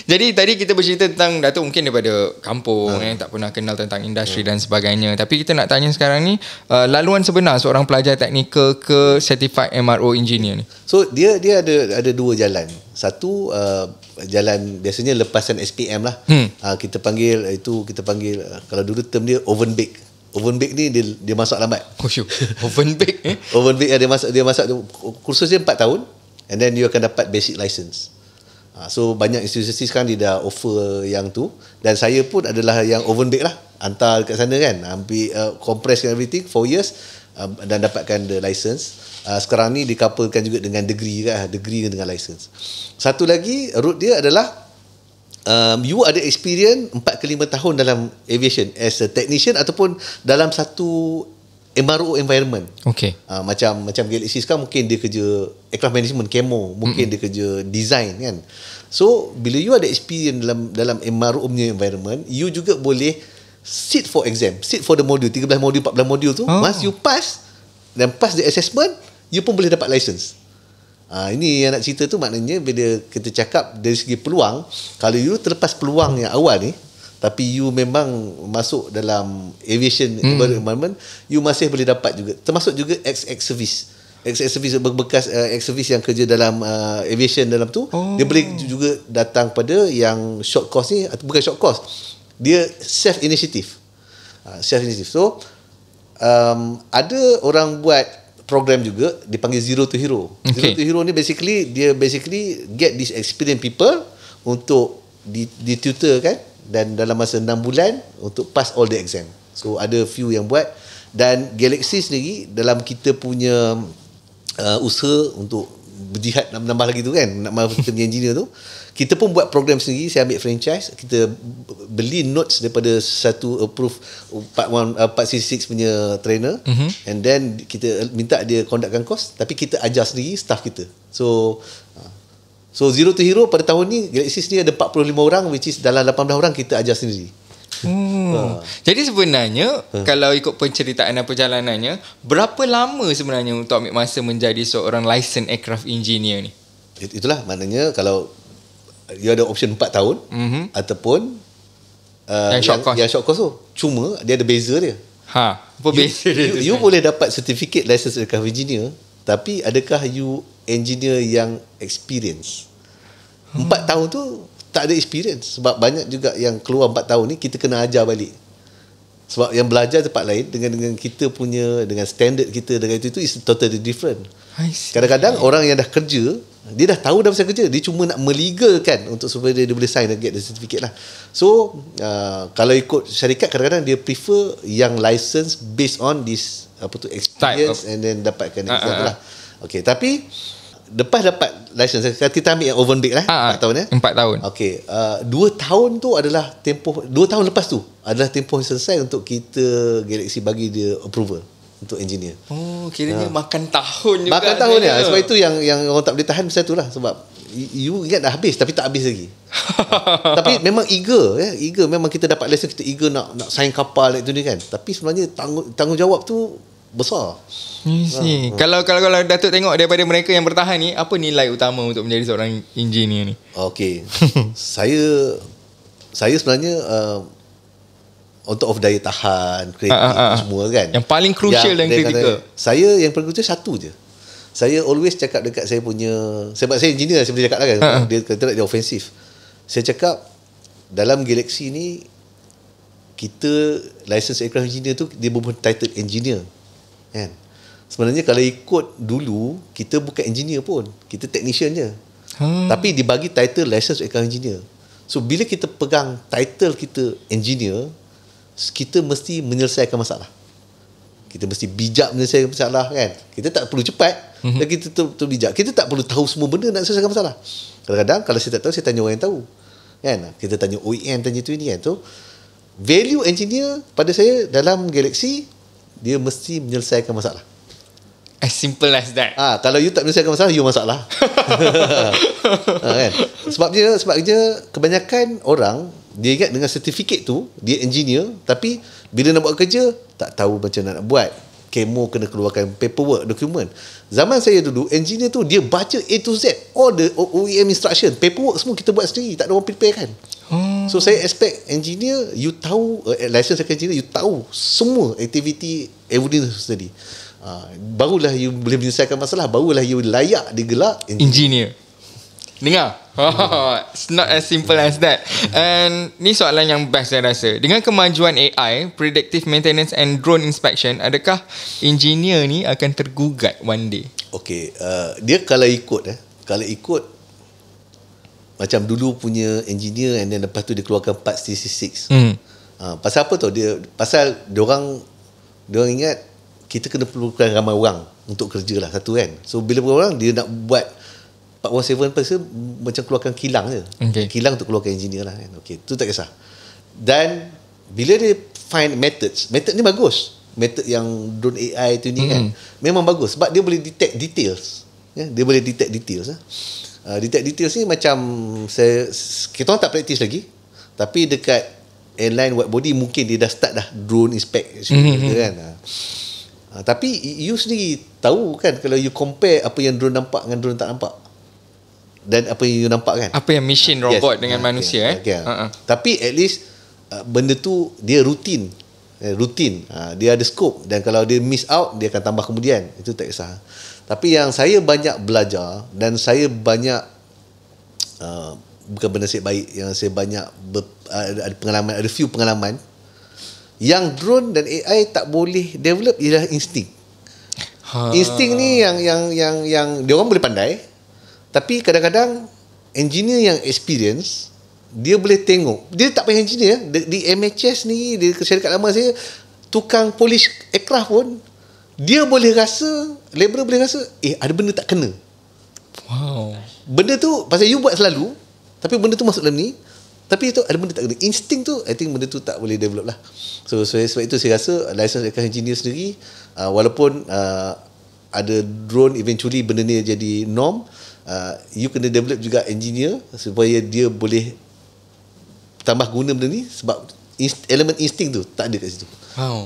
Jadi tadi kita bercerita tentang Datuk mungkin daripada kampung tak pernah kenal tentang industri dan sebagainya. Tapi kita nak tanya sekarang ni, laluan sebenar seorang pelajar teknikal ke certified MRO engineer ni. So dia ada dua jalan. Satu jalan biasanya lepasan SPM lah. Kita panggil kalau dulu term dia oven bake. Oven bake ni dia masak lambat. Oven bake Oven bake dia masak kursus dia 4 tahun, and then you akan dapat basic license. So banyak institusi sekarang dia dah offer yang tu, dan saya pun adalah yang oven bake lah, hantar kat sana kan, ambil compress and everything 4 years dan dapatkan the license. Sekarang ni dikapalkan juga dengan degree dengan license. Satu lagi route dia adalah you ada experience 4 ke 5 tahun dalam aviation as a technician ataupun dalam satu MRO environment. Okay. Macam Galaxy sekarang mungkin dia kerja aircraft management, camo, mungkin dia kerja design kan. So bila you ada experience dalam MRO punya environment, you juga boleh sit for exam, sit for the module, 13 modul 14 modul tu. Once you pass dan pass the assessment, you pun boleh dapat license. Ini yang nak cerita tu, maknanya bila kita cakap dari segi peluang, kalau you terlepas peluang yang awal ni tapi you memang masuk dalam aviation environment, you masih boleh dapat juga, termasuk juga ex-service bekas ex-service yang kerja dalam aviation dalam tu. Dia boleh juga datang pada yang short course ni, atau bukan short course, dia self initiative. So ada orang buat program juga dipanggil Zero to Hero. Zero to Hero ni basically get this experienced people untuk ditutor kan, dan dalam masa 6 bulan untuk pass all the exam. So ada few yang buat, dan Galaxy sendiri dalam kita punya usaha untuk berjihad nak menambah lagi tu kan, nak masuk kita punya engineer tu, kita pun buat program sendiri. Saya ambil franchise, kita beli notes daripada satu approved Part 66 punya trainer, and then kita minta dia conductkan course, tapi kita ajar sendiri staff kita. So Zero to Hero pada tahun ni Galaxy sendiri ada 45 orang, which is dalam 18 orang kita ajar sendiri. Jadi sebenarnya kalau ikut penceritaan dan perjalanannya, berapa lama sebenarnya untuk ambil masa menjadi seorang licensed aircraft engineer ni? Itulah maknanya kalau you ada option 4 tahun ataupun yang short course tu. Cuma dia ada beza dia. Apa beza dia? You boleh dapat certificate license aircraft engineer, tapi adakah you engineer yang experience? 4 tahun tu tak ada experience, sebab banyak juga yang keluar 4 tahun ni kita kena ajar balik. Sebab yang belajar tempat lain dengan kita punya, dengan standard kita dengan itu is totally different. Kadang-kadang orang yang dah kerja, dia dah tahu dah pasal kerja, dia cuma nak melegalkan untuk supaya dia boleh sign dan get the certificate lah. So kalau ikut syarikat, kadang-kadang dia prefer yang license based on this experience and then dapatkan exam lah. Okay, tapi lepas dapat license, kita ambil yang oven bake lah, 4 tahun 4 tahun. Okay, 2 tahun tu adalah tempoh, 2 tahun lepas tu adalah tempoh yang selesai untuk kita Galaxy bagi dia approval untuk engineer. Kiranya makan tahun juga. Makan tahun ya. Sebab itu yang orang tak boleh tahan pasal itulah, sebab you ingat dah habis tapi tak habis lagi. Tapi memang eager memang kita dapat license, kita eager nak sign kapal itu ni kan. Tapi sebenarnya tanggungjawab tu besar. Kalau Datuk tengok daripada mereka yang bertahan ni, apa nilai utama untuk menjadi seorang engineer ni? Okey. Saya sebenarnya on top of daya tahan, kreatif semua kan. Yang paling crucial dan kritikal. Saya yang paling crucial satu je. Saya always cakap dekat saya punya, sebab saya engineer, saya boleh cakap lah kan. Dia kata dia ofensif. Saya cakap dalam Galaxy ni, kita license aircraft engineer tu dia titled engineer kan. Sebenarnya kalau ikut dulu, kita bukan engineer pun, kita technician je. Tapi dibagi title licensed aircraft engineer. So bila kita pegang title kita engineer, kita mesti menyelesaikan masalah. Kita mesti bijak menyelesaikan masalah kan. Kita tak perlu cepat, dan kita betul bijak. Kita tak perlu tahu semua benda nak selesaikan masalah. Kadang-kadang kalau saya tak tahu, saya tanya orang yang tahu. Kan? Kita tanya OEM, tanya tu ini kan. So value engineer pada saya dalam Galaxy, dia mesti menyelesaikan masalah. As simple as that. Kalau you tak menyelesaikan masalah, you masalah. Kan? Sebabnya kebanyakan orang dia ingat dengan sertifikat tu dia engineer, tapi bila nak buat kerja tak tahu macam mana nak buat. Kemo kena keluarkan paperwork, dokumen. Zaman saya dulu, engineer tu dia baca A to Z, all the OEM instruction, paperwork semua kita buat sendiri, tak ada orang prepare kan. So saya expect engineer, you tahu, license engineer, you tahu semua activity everything sendiri. Barulah you boleh menyelesaikan masalah, barulah you layak digelar engineer. Dengar? It's not as simple as that. And ni soalan yang best saya rasa. Dengan kemajuan AI, predictive maintenance and drone inspection, adakah engineer ni akan tergugat one day? Okay, dia kalau ikut macam dulu punya engineer, and then lepas tu dia keluarkan part 66. Pasal apa tu? Pasal diorang ingat kita kena perlukan ramai orang untuk kerja lah, satu kan. So bila orang dia nak buat 417 pasal macam keluarkan kilang je. Kilang untuk keluarkan engineer lah kan. Okay, tu tak kisah. Dan bila dia find method ni bagus. Method yang drone AI tu ni kan, memang bagus sebab dia boleh detect details. Dia boleh detect details. Detect details ni macam kita orang tak praktis lagi, tapi dekat airline white body mungkin dia dah start dah drone inspect kan. Tapi you sendiri tahu kan, kalau you compare apa yang drone nampak dengan drone tak nampak, dan apa yang you nampak kan, apa yang machine robot dengan manusia Tapi at least benda tu dia rutin. Dia ada scope, dan kalau dia miss out dia akan tambah kemudian, itu tak kisah. Tapi yang saya banyak belajar, dan saya banyak bukan bernasib baik, yang saya banyak ada pengalaman, ada few pengalaman yang drone dan AI tak boleh develop ialah insting. Insting ni yang dia orang boleh pandai, tapi kadang-kadang engineer yang experience, dia boleh tengok, dia tak payah engineer di MHS ni, di syarikat lama saya, tukang polish aircraft pun dia boleh rasa, laborer boleh rasa ada benda tak kena. Benda tu pasal you buat selalu, tapi benda tu masuk dalam ni, tapi itu ada benda tak kena. Insting tu, I think benda tu tak boleh develop lah. So sebab itu saya rasa license aircraft engineer sendiri, walaupun ada drone eventually benda ni jadi norm, you kena develop juga engineer supaya dia boleh tambah guna benda ni, sebab elemen insting tu tak ada kat situ.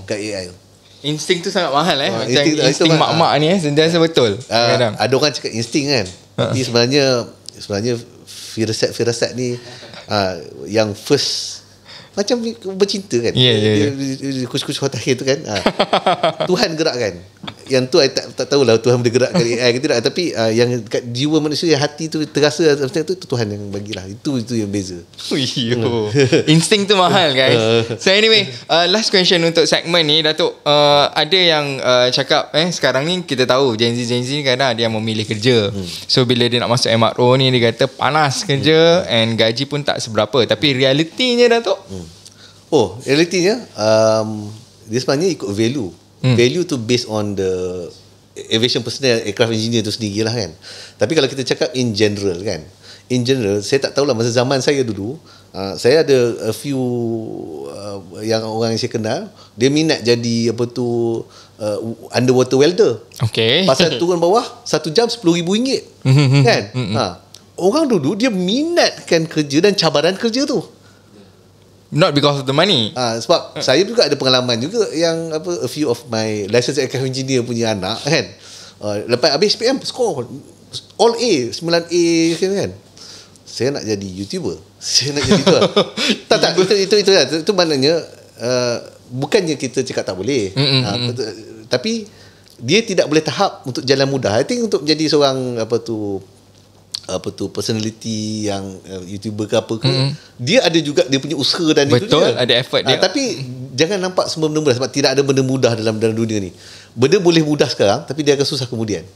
Kat AI tu. Insting tu sangat mahal macam insting mak-mak ni sentiasa betul. Ada orang cakap insting kan, tapi sebenarnya firasat ni yang first macam bercinta kan. Kus-kus hotel tu kan. Tuhan gerakkan. Yang tu I tak tahulah Tuhan boleh gerakkan AI ke tidak, tapi yang kat jiwa manusia, yang hati tu terasa macam tu Tuhan yang bagilah. Itu yang beza. Insting tu mahal guys. So anyway, last question untuk segmen ni, Datuk. Ada yang cakap sekarang ni kita tahu Gen Z ni kadang ada yang memilih kerja. So bila dia nak masuk MRO ni, dia kata panas kerja and gaji pun tak seberapa. Tapi realitinya, Datuk, realitinya dia sebenarnya ikut value. Value tu based on the aviation personnel, aircraft engineer tu sendiri lah kan. Tapi kalau kita cakap in general kan, in general saya tak tahulah, masa zaman saya dulu, saya ada a few yang orang yang saya kenal, dia minat jadi underwater welder. Pasal turun bawah 1 jam RM10,000 kan. Orang dulu dia minatkan kerja dan cabaran kerja tu, not because of the money. Sebab saya juga ada pengalaman juga yang a few of my licensed aircraft engineer punya anak kan, lepas habis SPM score all A, 9A kan. Saya nak jadi YouTuber, saya nak jadi itu maknanya bukannya kita cakap tak boleh, tapi dia tidak boleh tahap untuk jalan mudah. I think untuk menjadi seorang personality yang YouTuber ke apa ke, dia ada juga dia punya usaha dan betul, ada effort dia. Tapi jangan nampak semua benda mudah, sebab tidak ada benda mudah dalam dunia ni. Benda boleh mudah sekarang tapi dia akan susah kemudian.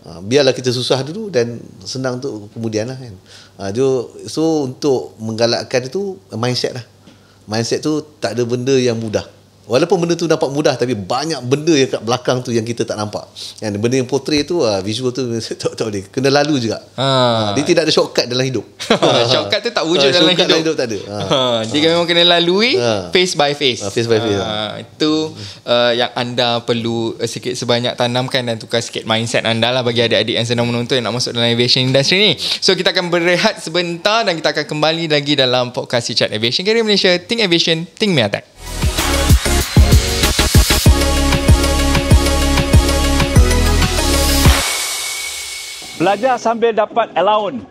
Biarlah kita susah dulu dan senang tu kemudian lah kan. So untuk menggalakkan itu mindset lah. Mindset tu tak ada benda yang mudah. Walaupun benda tu nampak mudah, tapi banyak benda yang kat belakang tu yang kita tak nampak. Yang benda yang portray tu, visual tu tak boleh. Kena lalu juga. Dia tidak ada shortcut dalam hidup. Shortcut tu tak wujud dalam hidup. Dalam hidup tak ada. Dia memang kena lalui face by face. Face by face. Itu yang anda perlu sikit sebanyak tanamkan dan tukar sikit mindset anda lah bagi adik-adik yang sedang menonton yang nak masuk dalam aviation industry ni. So kita akan berehat sebentar dan kita akan kembali lagi dalam podcast Chat Aviation Career Malaysia. Think Aviation, Think Miatak. Belajar sambil dapat allowance.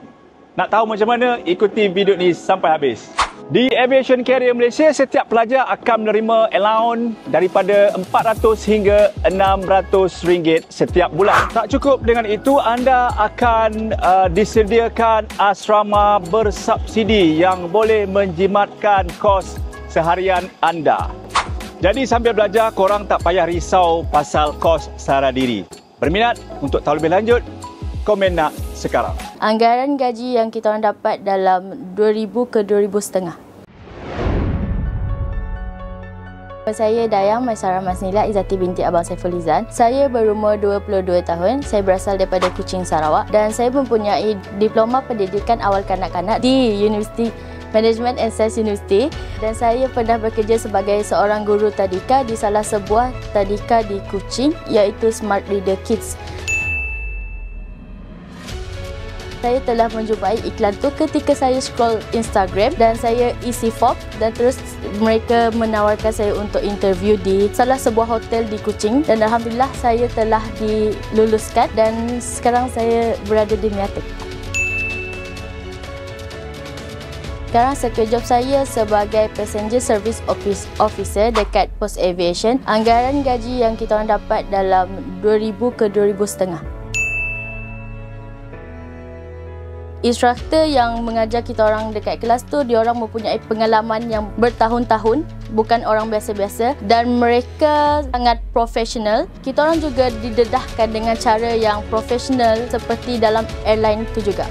Nak tahu macam mana? Ikuti video ni sampai habis. Di Aviation Career Malaysia, setiap pelajar akan menerima allowance daripada RM400 hingga RM600 setiap bulan. Tak cukup dengan itu, anda akan disediakan asrama bersubsidi yang boleh menjimatkan kos seharian anda. Jadi sambil belajar, korang tak payah risau pasal kos sara diri. Berminat untuk tahu lebih lanjut? Komen nak sekarang. Anggaran gaji yang kita orang dapat dalam 2,000 ke 2,500. Saya Dayang Maisara Masnila Izzati binti Abang Saiful Izan. Saya berumur 22 tahun. Saya berasal daripada Kuching, Sarawak dan saya mempunyai diploma pendidikan awal kanak-kanak di Universiti Management and Science University, dan saya pernah bekerja sebagai seorang guru tadika di salah sebuah tadika di Kuching iaitu Smart Reader Kids. Saya telah menjumpai iklan tu ketika saya scroll Instagram dan saya isi form dan terus mereka menawarkan saya untuk interview di salah sebuah hotel di Kuching dan alhamdulillah saya telah diluluskan dan sekarang saya berada di Miatek. Sekarang job saya sebagai Passenger Service Officer dekat Post Aviation. Anggaran gaji yang kita orang dapat dalam 2,000 ke 2,500. Instruktor yang mengajar kita orang dekat kelas tu, dia orang mempunyai pengalaman yang bertahun-tahun, bukan orang biasa-biasa dan mereka sangat profesional. Kita orang juga didedahkan dengan cara yang profesional seperti dalam airline tu juga.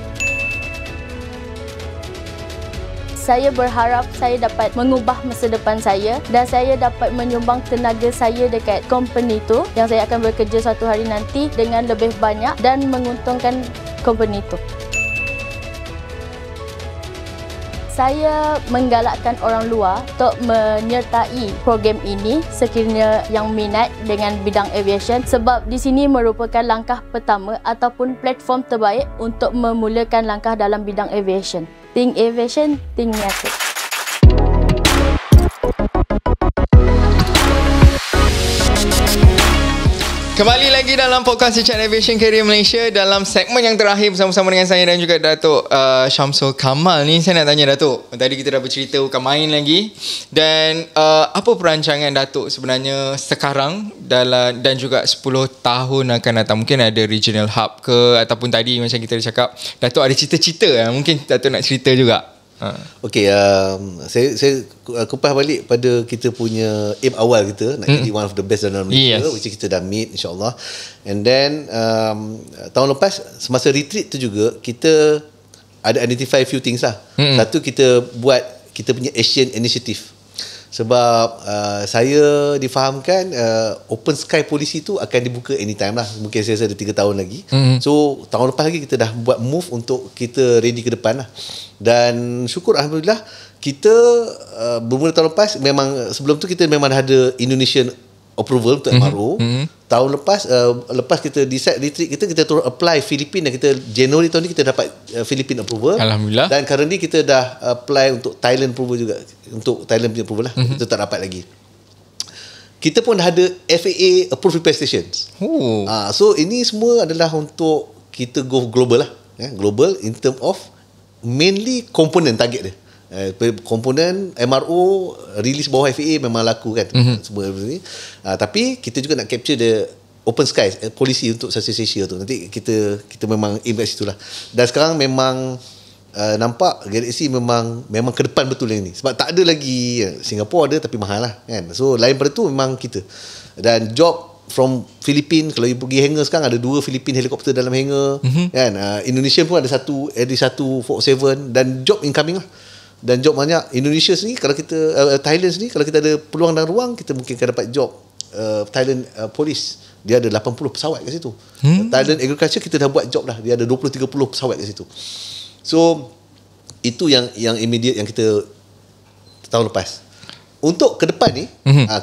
Saya berharap saya dapat mengubah masa depan saya dan saya dapat menyumbang tenaga saya dekat company tu yang saya akan bekerja suatu hari nanti dengan lebih banyak dan menguntungkan company tu. Saya menggalakkan orang luar untuk menyertai program ini sekiranya yang minat dengan bidang aviation sebab di sini merupakan langkah pertama ataupun platform terbaik untuk memulakan langkah dalam bidang aviation. Think Aviation, Think Miatek. Kembali lagi dalam podcast Chat Aviation Career Malaysia dalam segmen yang terakhir bersama-sama dengan saya dan juga Datuk Syamsul Kamal ni. Saya nak tanya Datuk, tadi kita dah bercerita bukan main lagi, dan apa perancangan Datuk sebenarnya sekarang dan juga 10 tahun akan datang? Mungkin ada regional hub ke, ataupun tadi macam kita dah cakap Datuk ada cita-cita, mungkin Datuk nak cerita juga. Okey, saya kupas balik pada kita punya aim awal kita nak jadi one of the best dalam Malaysia, which kita dah meet insyaAllah. And then tahun lepas semasa retreat tu juga kita ada identify few things lah. Satu, kita buat kita punya Asian Initiative. Sebab saya difahamkan open sky policy tu akan dibuka anytime lah. Mungkin saya rasa ada 3 tahun lagi. So tahun lepas lagi kita dah buat move untuk kita ready ke depan lah. Dan syukur Alhamdulillah kita bermula tahun lepas, memang sebelum tu kita memang dah ada Indonesian approval untuk MRO. Tahun lepas kita decide retreat kita terus apply Filipina, dan kita Januari tahun ni kita dapat Philippine approval. Alhamdulillah. Dan currently kita dah apply untuk Thailand approval juga. Untuk Thailand punya approval lah. Kita tak dapat lagi. Kita pun dah ada FAA approved repair stations. So ini semua adalah untuk kita go global lah. Global in term of mainly komponen target dia. Komponen MRO release bawah FAA memang laku kan, semua ni. Tapi kita juga nak capture the open skies policy untuk Southeast Asia tu. Nanti kita memang aim kat situ lah. Dan sekarang memang nampak Galaxy memang ke depan betul yang ni. Sebab tak ada lagi, Singapura ada tapi mahal lah kan. So lain pada tu memang kita. Dan job from Philippines, kalau you pergi hangar sekarang ada 2 Philippine helikopter dalam hangar kan. Indonesia pun ada satu 47 dan job incoming lah. Dan job banyak. Indonesia sendiri kalau kita Thailand sendiri kalau kita ada peluang dan ruang, kita mungkin akan dapat job. Thailand Police dia ada 80 pesawat kat situ. Thailand Agriculture kita dah buat job dah, dia ada 20-30 pesawat kat situ. So itu yang immediate yang kita tahun lepas. Untuk ke depan ni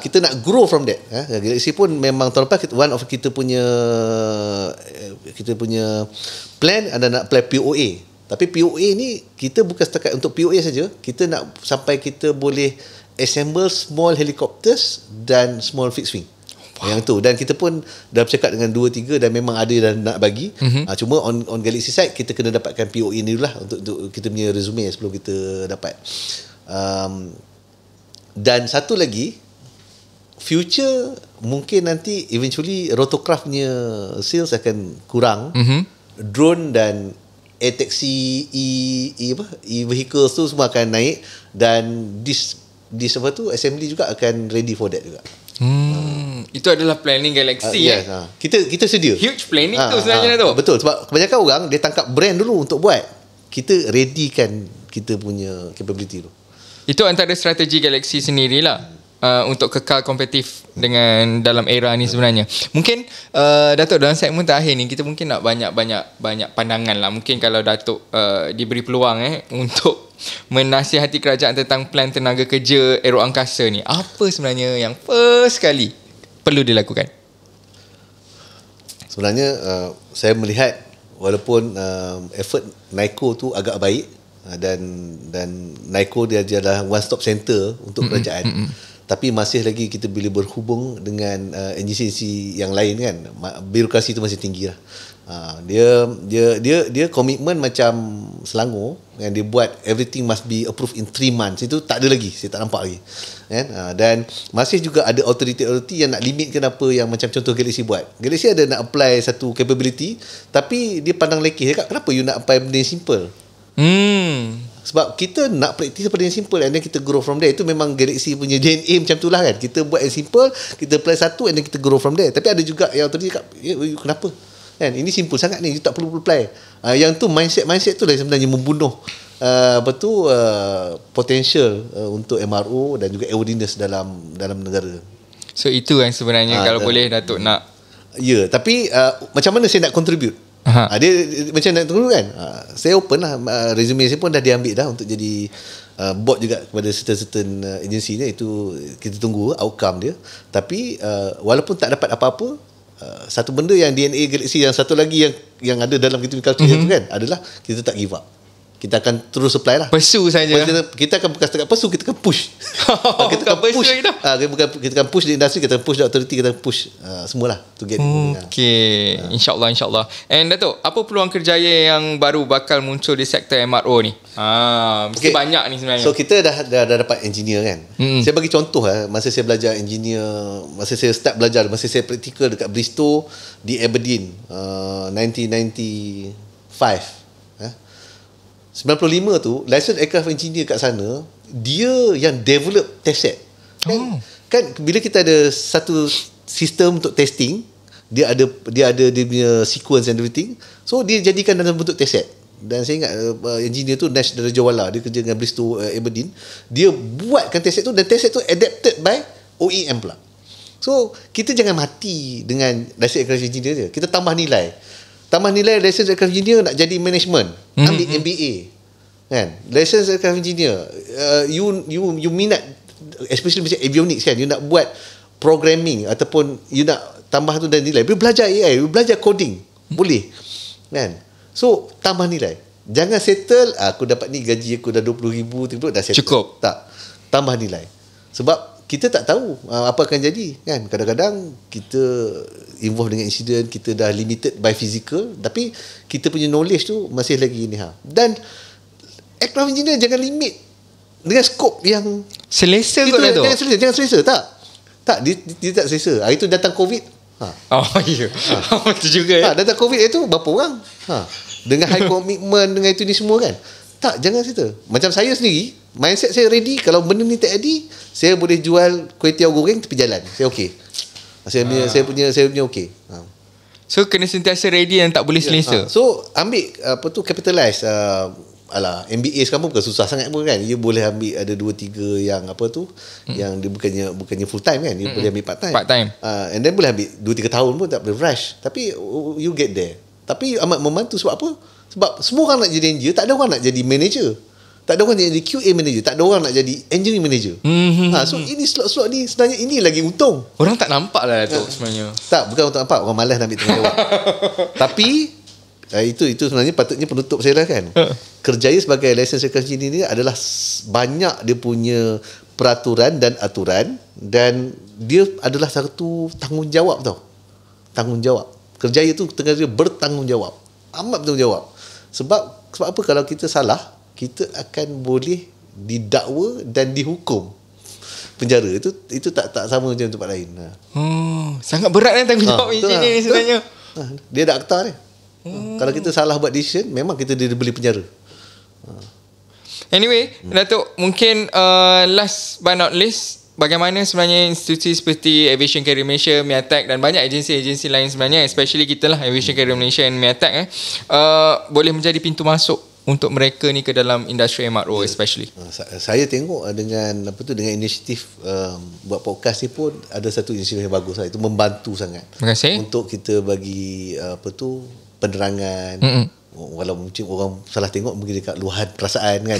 kita nak grow from that. Galaxy pun memang tahun lepas one of kita punya plan ada nak apply POA. Tapi POA ni kita bukan setakat untuk POA saja, kita nak sampai kita boleh assemble small helicopters dan small fixed wing. Yang tu, dan kita pun dah bercakap dengan 2-3 dan memang ada yang nak bagi. Cuma on Galaxy side kita kena dapatkan POE ni dulu lah untuk kita punya resume sebelum kita dapat. Dan satu lagi, future mungkin nanti eventually rotorcraft punya sales akan kurang. Drone dan air taxi e-vehicles tu semua akan naik, dan this assembly juga akan ready for that juga. Itu adalah planning Galaxy. Yes, kita sedia. Huge planning tu sebenarnya tu. Betul, sebab kebanyakan orang dia tangkap brand dulu untuk buat. Kita readykan kita punya capability tu. Itu antara strategi Galaxy sendirilah untuk kekal kompetitif dengan dalam era ni sebenarnya. Mungkin Datuk dalam segmen terakhir ni kita mungkin nak banyak pandangan lah. Mungkin kalau Datuk diberi peluang untuk menasihati kerajaan tentang plan tenaga kerja aeroangkasa ni, apa sebenarnya yang first sekali perlu dilakukan? Sebenarnya saya melihat walaupun effort NICO tu agak baik, dan NICO dia adalah one stop center untuk kerajaan, tapi masih lagi kita bila berhubung dengan agensi yang lain kan, birokrasi tu masih tinggi lah. Dia komitmen macam Selangor yang dia buat everything must be approved in 3 months. Itu tak ada lagi, saya tak nampak lagi kan. Dan masih juga ada authority yang nak limitkan apa yang macam contoh Galaxy buat. Galaxy ada nak apply satu capability, tapi dia pandang lekeh. Dia kata, kenapa you nak apply benda yang simple? Sebab kita nak praktis pada yang simple, and then kita grow from there. Itu memang Galaxy punya DNA macam tu lah kan. Kita buat yang simple, kita apply satu, and then kita grow from there. Tapi ada juga yang authority cakap, kenapa kan, ini simple sangat ni, you tak perlu apply. Yang tu mindset tu lah sebenarnya membunuh potential untuk MRO dan juga airworthiness dalam negara. So itu yang sebenarnya kalau boleh Datuk nak. Ya, tapi macam mana saya nak contribute? Dia macam nak tunggu kan. Saya open lah, resume saya pun dah diambil dah untuk jadi board juga kepada certain agensi ni. Itu kita tunggu outcome dia. Tapi walaupun tak dapat apa-apa, satu benda yang DNA Galaxy, yang satu lagi yang ada dalam kita culture tu kan, adalah kita tak give up. Kita akan terus supply lah. Pesu saja. Kita akan bukan setakat pesu, kita akan push. Kita akan push. Kita akan push di industri, kita akan push di authority, kita akan push semualah to get. Okay. InsyaAllah. And Datuk, apa peluang kerjaya yang baru bakal muncul di sektor MRO ni? Mesti banyak ni sebenarnya. So kita dah dapat engineer kan. Saya bagi contoh masa saya belajar engineer, masa saya start belajar, masa saya praktikal dekat Bristow di Aberdeen 1995. 95 tu license aircraft engineer kat sana, dia yang develop test set. Kan bila kita ada satu sistem untuk testing, dia ada dia punya sequence and everything. So dia jadikan dalam bentuk test set. Dan saya ingat engineer tu Nash Darajawala, dia kerja dengan Bristow Aberdeen. Dia buatkan test set tu, dan test set tu adapted by OEM pula. So kita jangan mati dengan license aircraft engineer je. Kita tambah nilai license aircraft engineer, nak jadi management, ambil MBA kan. License aircraft engineer, you minat, especially macam avionics kan, you nak buat programming ataupun you nak tambah tu dan nilai, you belajar AI, you belajar coding, boleh kan. So tambah nilai, jangan settle aku dapat ni gaji aku dah 20,000 dah settle. Cukup tak, tambah nilai. Sebab kita tak tahu apa akan jadi kan. Kadang-kadang kita involve dengan insiden, kita dah limited by physical, tapi kita punya knowledge tu masih lagi ni. Dan aircraft engineer jangan limit dengan scope yang selesa kot lah tu. Jangan selesa. Tak, dia tak selesa. Hari tu datang COVID. Ya. Betul juga. Datang COVID itu berapa orang? Dengan high commitment, dengan itu ni semua kan. Tak, jangan cerita. Macam saya sendiri, mindset saya ready. Kalau benda ni tak ready, saya boleh jual kuih tiaw goreng tepi jalan. Saya okey. Saya punya okey. So kena sentiasa ready dan tak boleh selesa. So ambil capitalize. MBA sekarang pun bukan susah sangat pun kan. You boleh ambil ada 2-3 yang yang dia bukannya full time kan. You boleh ambil part time. And then boleh ambil 2-3 tahun pun tak boleh rush. Tapi you get there. Tapi amat membantu sebab apa? Sebab semua orang nak jadi engineer, tak ada orang nak jadi manager. Tak ada orang nak jadi QA manager, tak ada orang nak jadi engineering manager. So ini slot-slot ni sebenarnya ini lagi untung. Orang tak nampak lah Datuk sebenarnya. Tak, bukan untuk nampak, orang malas nak ambil tanggungjawab. Tapi itu sebenarnya patutnya penutup saya lah kan. Kerjaya sebagai licensed engineer ni adalah banyak dia punya peraturan dan aturan, dan dia adalah satu tanggungjawab tau. Tanggungjawab. Kerjaya tu tengah dia bertanggungjawab. Amat bertanggungjawab. Sebab apa, kalau kita salah, kita akan boleh didakwa dan dihukum penjara. Itu tak sama macam tempat lain. Sangat berat kan tanggungjawab engineer ni sebenarnya. Dia ada akta dia. Kalau kita salah buat decision, memang kita boleh penjara. Anyway, Datuk, mungkin last but not least, bagaimana sebenarnya institusi seperti Aviation Career Malaysia, MIATAC dan banyak agensi-agensi lain sebenarnya, especially kita lah, Aviation Career Malaysia dan MIATAC boleh menjadi pintu masuk untuk mereka ni ke dalam industri MRO especially. Saya tengok dengan dengan inisiatif buat podcast ni pun ada satu inisiatif yang bagus lah. Itu membantu sangat. Terima kasih. Untuk kita bagi penerangan. Walau mungkin orang salah tengok mungkin dekat luahan perasaan kan,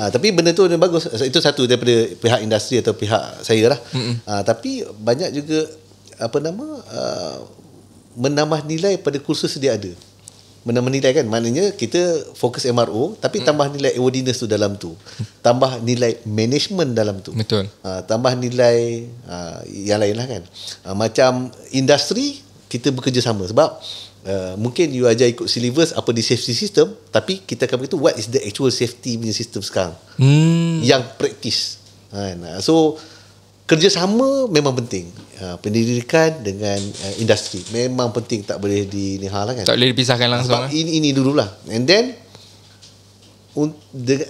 tapi benda tu bagus. Itu satu daripada pihak industri atau pihak saya lah. Tapi banyak juga menambah nilai pada kursus dia ada. Menambah nilai kan, maknanya kita fokus MRO tapi tambah nilai airworthiness tu dalam tu, tambah nilai management dalam tu, betul. Tambah nilai yang lain lah kan. Macam industri kita bekerjasama sebab mungkin you ajar ikut syllabus apa di safety system, tapi kita akan beritahu what is the actual safety punya system sekarang yang practice kan. So kerjasama memang penting. Pendidikan dengan industri memang penting, tak boleh dinihalkan kan. Tak boleh dipisahkan langsung. Sebab ini dululah. And then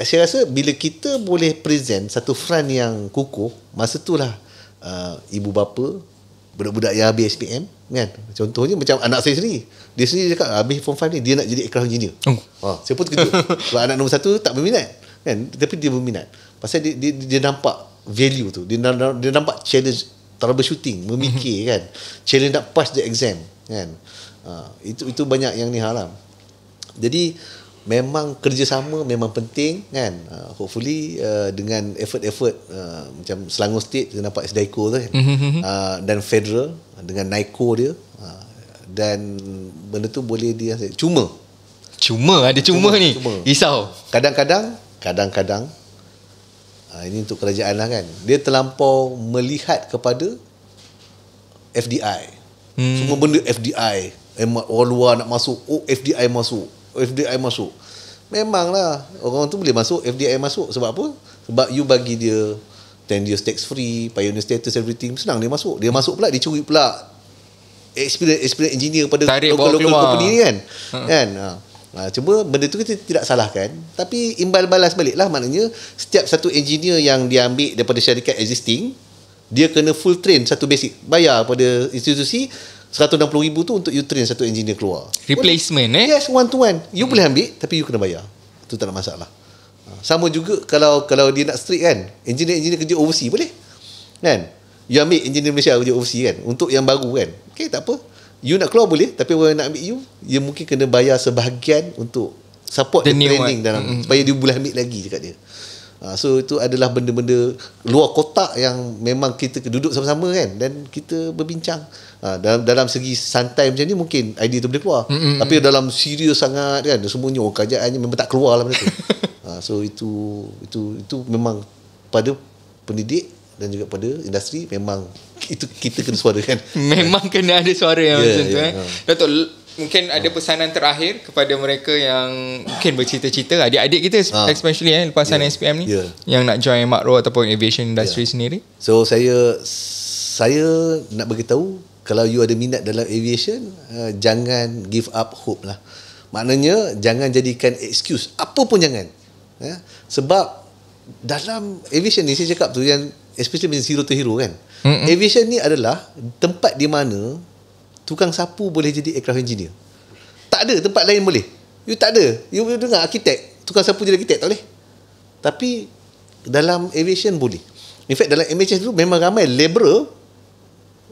saya rasa bila kita boleh present satu front yang kukuh, masa itulah ibu bapa, budak-budak yang habis SPM kan, contohnya macam anak saya sendiri, dia sendiri cakap habis form 5 ni dia nak jadi aircraft engineer. Saya pun terkejut sebab anak nombor 1 tak berminat kan, tapi dia berminat pasal dia nampak value tu, dia nampak challenge troubleshooting, memikir kan, challenge nak pass the exam kan. Itu banyak yang ni halam. Jadi memang kerjasama memang penting kan. Hopefully dengan effort macam Selangor State kita nampak SDICO tu kan, dan federal dengan NICO dia, dan benda tu boleh dia cuma ada ni risau. Kadang-kadang ini untuk kerajaan lah kan, dia terlampau melihat kepada FDI. Semua benda FDI, orang luar nak masuk, FDI masuk. Memanglah orang tu boleh masuk, FDI masuk. Sebab apa? Sebab you bagi dia 10 years tax free, pioneer status, everything, senang dia masuk. Dia masuk pula, dia curi pula experience engineer pada local company ni kan. Cuma benda tu kita tidak salahkan, tapi imbal balas balik lah. Maknanya setiap satu engineer yang dia ambil daripada syarikat existing, dia kena full train satu basic, bayar pada institusi 160,000 tu untuk you train satu engineer keluar. Replacement Yes, one to one. You boleh ambil tapi you kena bayar. Itu tak ada masalah. Sama juga kalau dia nak strict kan, engineer kerja overseas boleh kan. You ambil engineer Malaysia kerja overseas kan, untuk yang baru kan, okay, tak apa. You nak keluar boleh, tapi orang nak ambil you mungkin kena bayar sebahagian untuk support the training dalam, supaya dia boleh ambil lagi dekat dia. So itu adalah benda-benda luar kotak yang memang kita duduk sama-sama kan, dan kita berbincang. Dalam segi santai macam ni mungkin idea tu boleh keluar, tapi dalam serius sangat kan, semuanya kerajaannya memang tak keluar lah benda tu. So itu memang pada pendidik dan juga pada industri, memang itu kita kena suarakan. Memang kena ada suara yang macam tu. Datuk, mungkin ada pesanan terakhir kepada mereka yang mungkin bercita-cita, adik-adik kita especially lepasan SPM ni, yang nak join MRO ataupun aviation industry sendiri. So saya nak beritahu, kalau you ada minat dalam aviation, jangan give up hope lah. Maknanya jangan jadikan excuse, apa pun jangan. Sebab dalam aviation ni, saya cakap tu yang especially zero to hero kan, aviation ni adalah tempat di mana tukang sapu boleh jadi aircraft engineer. Tak ada tempat lain boleh. You tak ada. You dengar arkitek, tukang sapu jadi arkitek, tak boleh. Tapi dalam aviation boleh. In fact dalam aviation dulu memang ramai labourer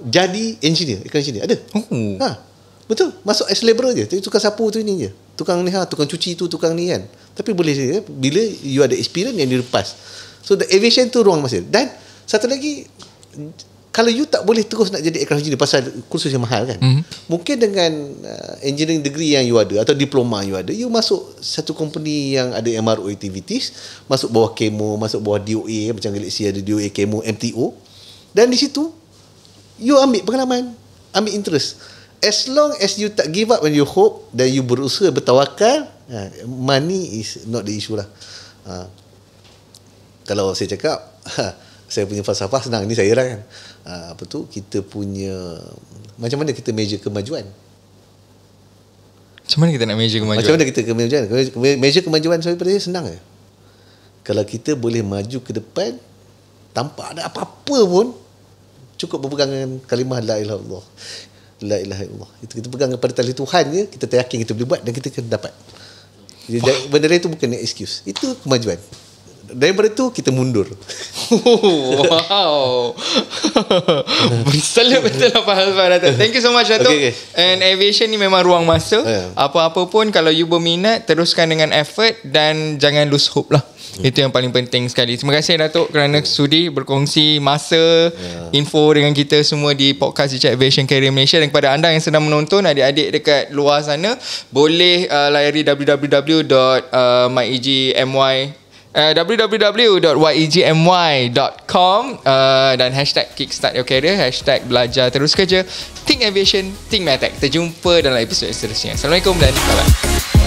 jadi engineer, aircraft engineer. Ada. Betul. Masuk as labourer je. Tukang sapu tu ini je. Tukang ni tukang cuci tu, tukang ni kan. Tapi boleh je bila you ada experience yang dilepas. So the aviation tu ruang masa. Dan satu lagi, kalau you tak boleh terus nak jadi aircraft engineer pasal kursus yang mahal kan, mungkin dengan engineering degree yang you ada atau diploma you ada, you masuk satu company yang ada MRO activities, masuk bawah KEMO, masuk bawah DOA, macam Galaxy ada DOA, KEMO, MTO, dan di situ you ambil pengalaman, ambil interest. As long as you tak give up when you hope, dan you berusaha bertawakal, money is not the issue lah. Kalau saya cakap saya punya falsafah senang, ni saya lah kan, kita punya macam mana kita measure kemajuan. Macam mana kita nak measure kemajuan? Macam mana kita kemajuan? Measure kemajuan saya pada saya senang je. Kalau kita boleh maju ke depan tanpa ada apa-apa pun, cukup berpegang dengan kalimah la ilaha illallah. La ilaha illallah. Itu kita pegang kepada tali Tuhan je, kita yakin kita boleh buat dan kita akan dapat. Jadi, benda lain itu bukan excuse. Itu kemajuan. Daripada tu kita mundur. Wow. Salut betul lah Fahad Datuk. Thank you so much Datuk. Okay. And aviation ni memang ruang masa. Apa-apa pun kalau you berminat, teruskan dengan effort dan jangan lose hope lah. Itu yang paling penting sekali. Terima kasih Datuk kerana sudi berkongsi masa, info dengan kita semua di podcast Cicak Aviation Career Malaysia. Dan kepada anda yang sedang menonton, adik-adik dekat luar sana, boleh layari www.yegmy.com dan hashtag Kickstart Your Career, hashtag belajar terus kerja. Think Aviation, Think Matek. Kita jumpa dalam episod seterusnya. Assalamualaikum dan bye-bye.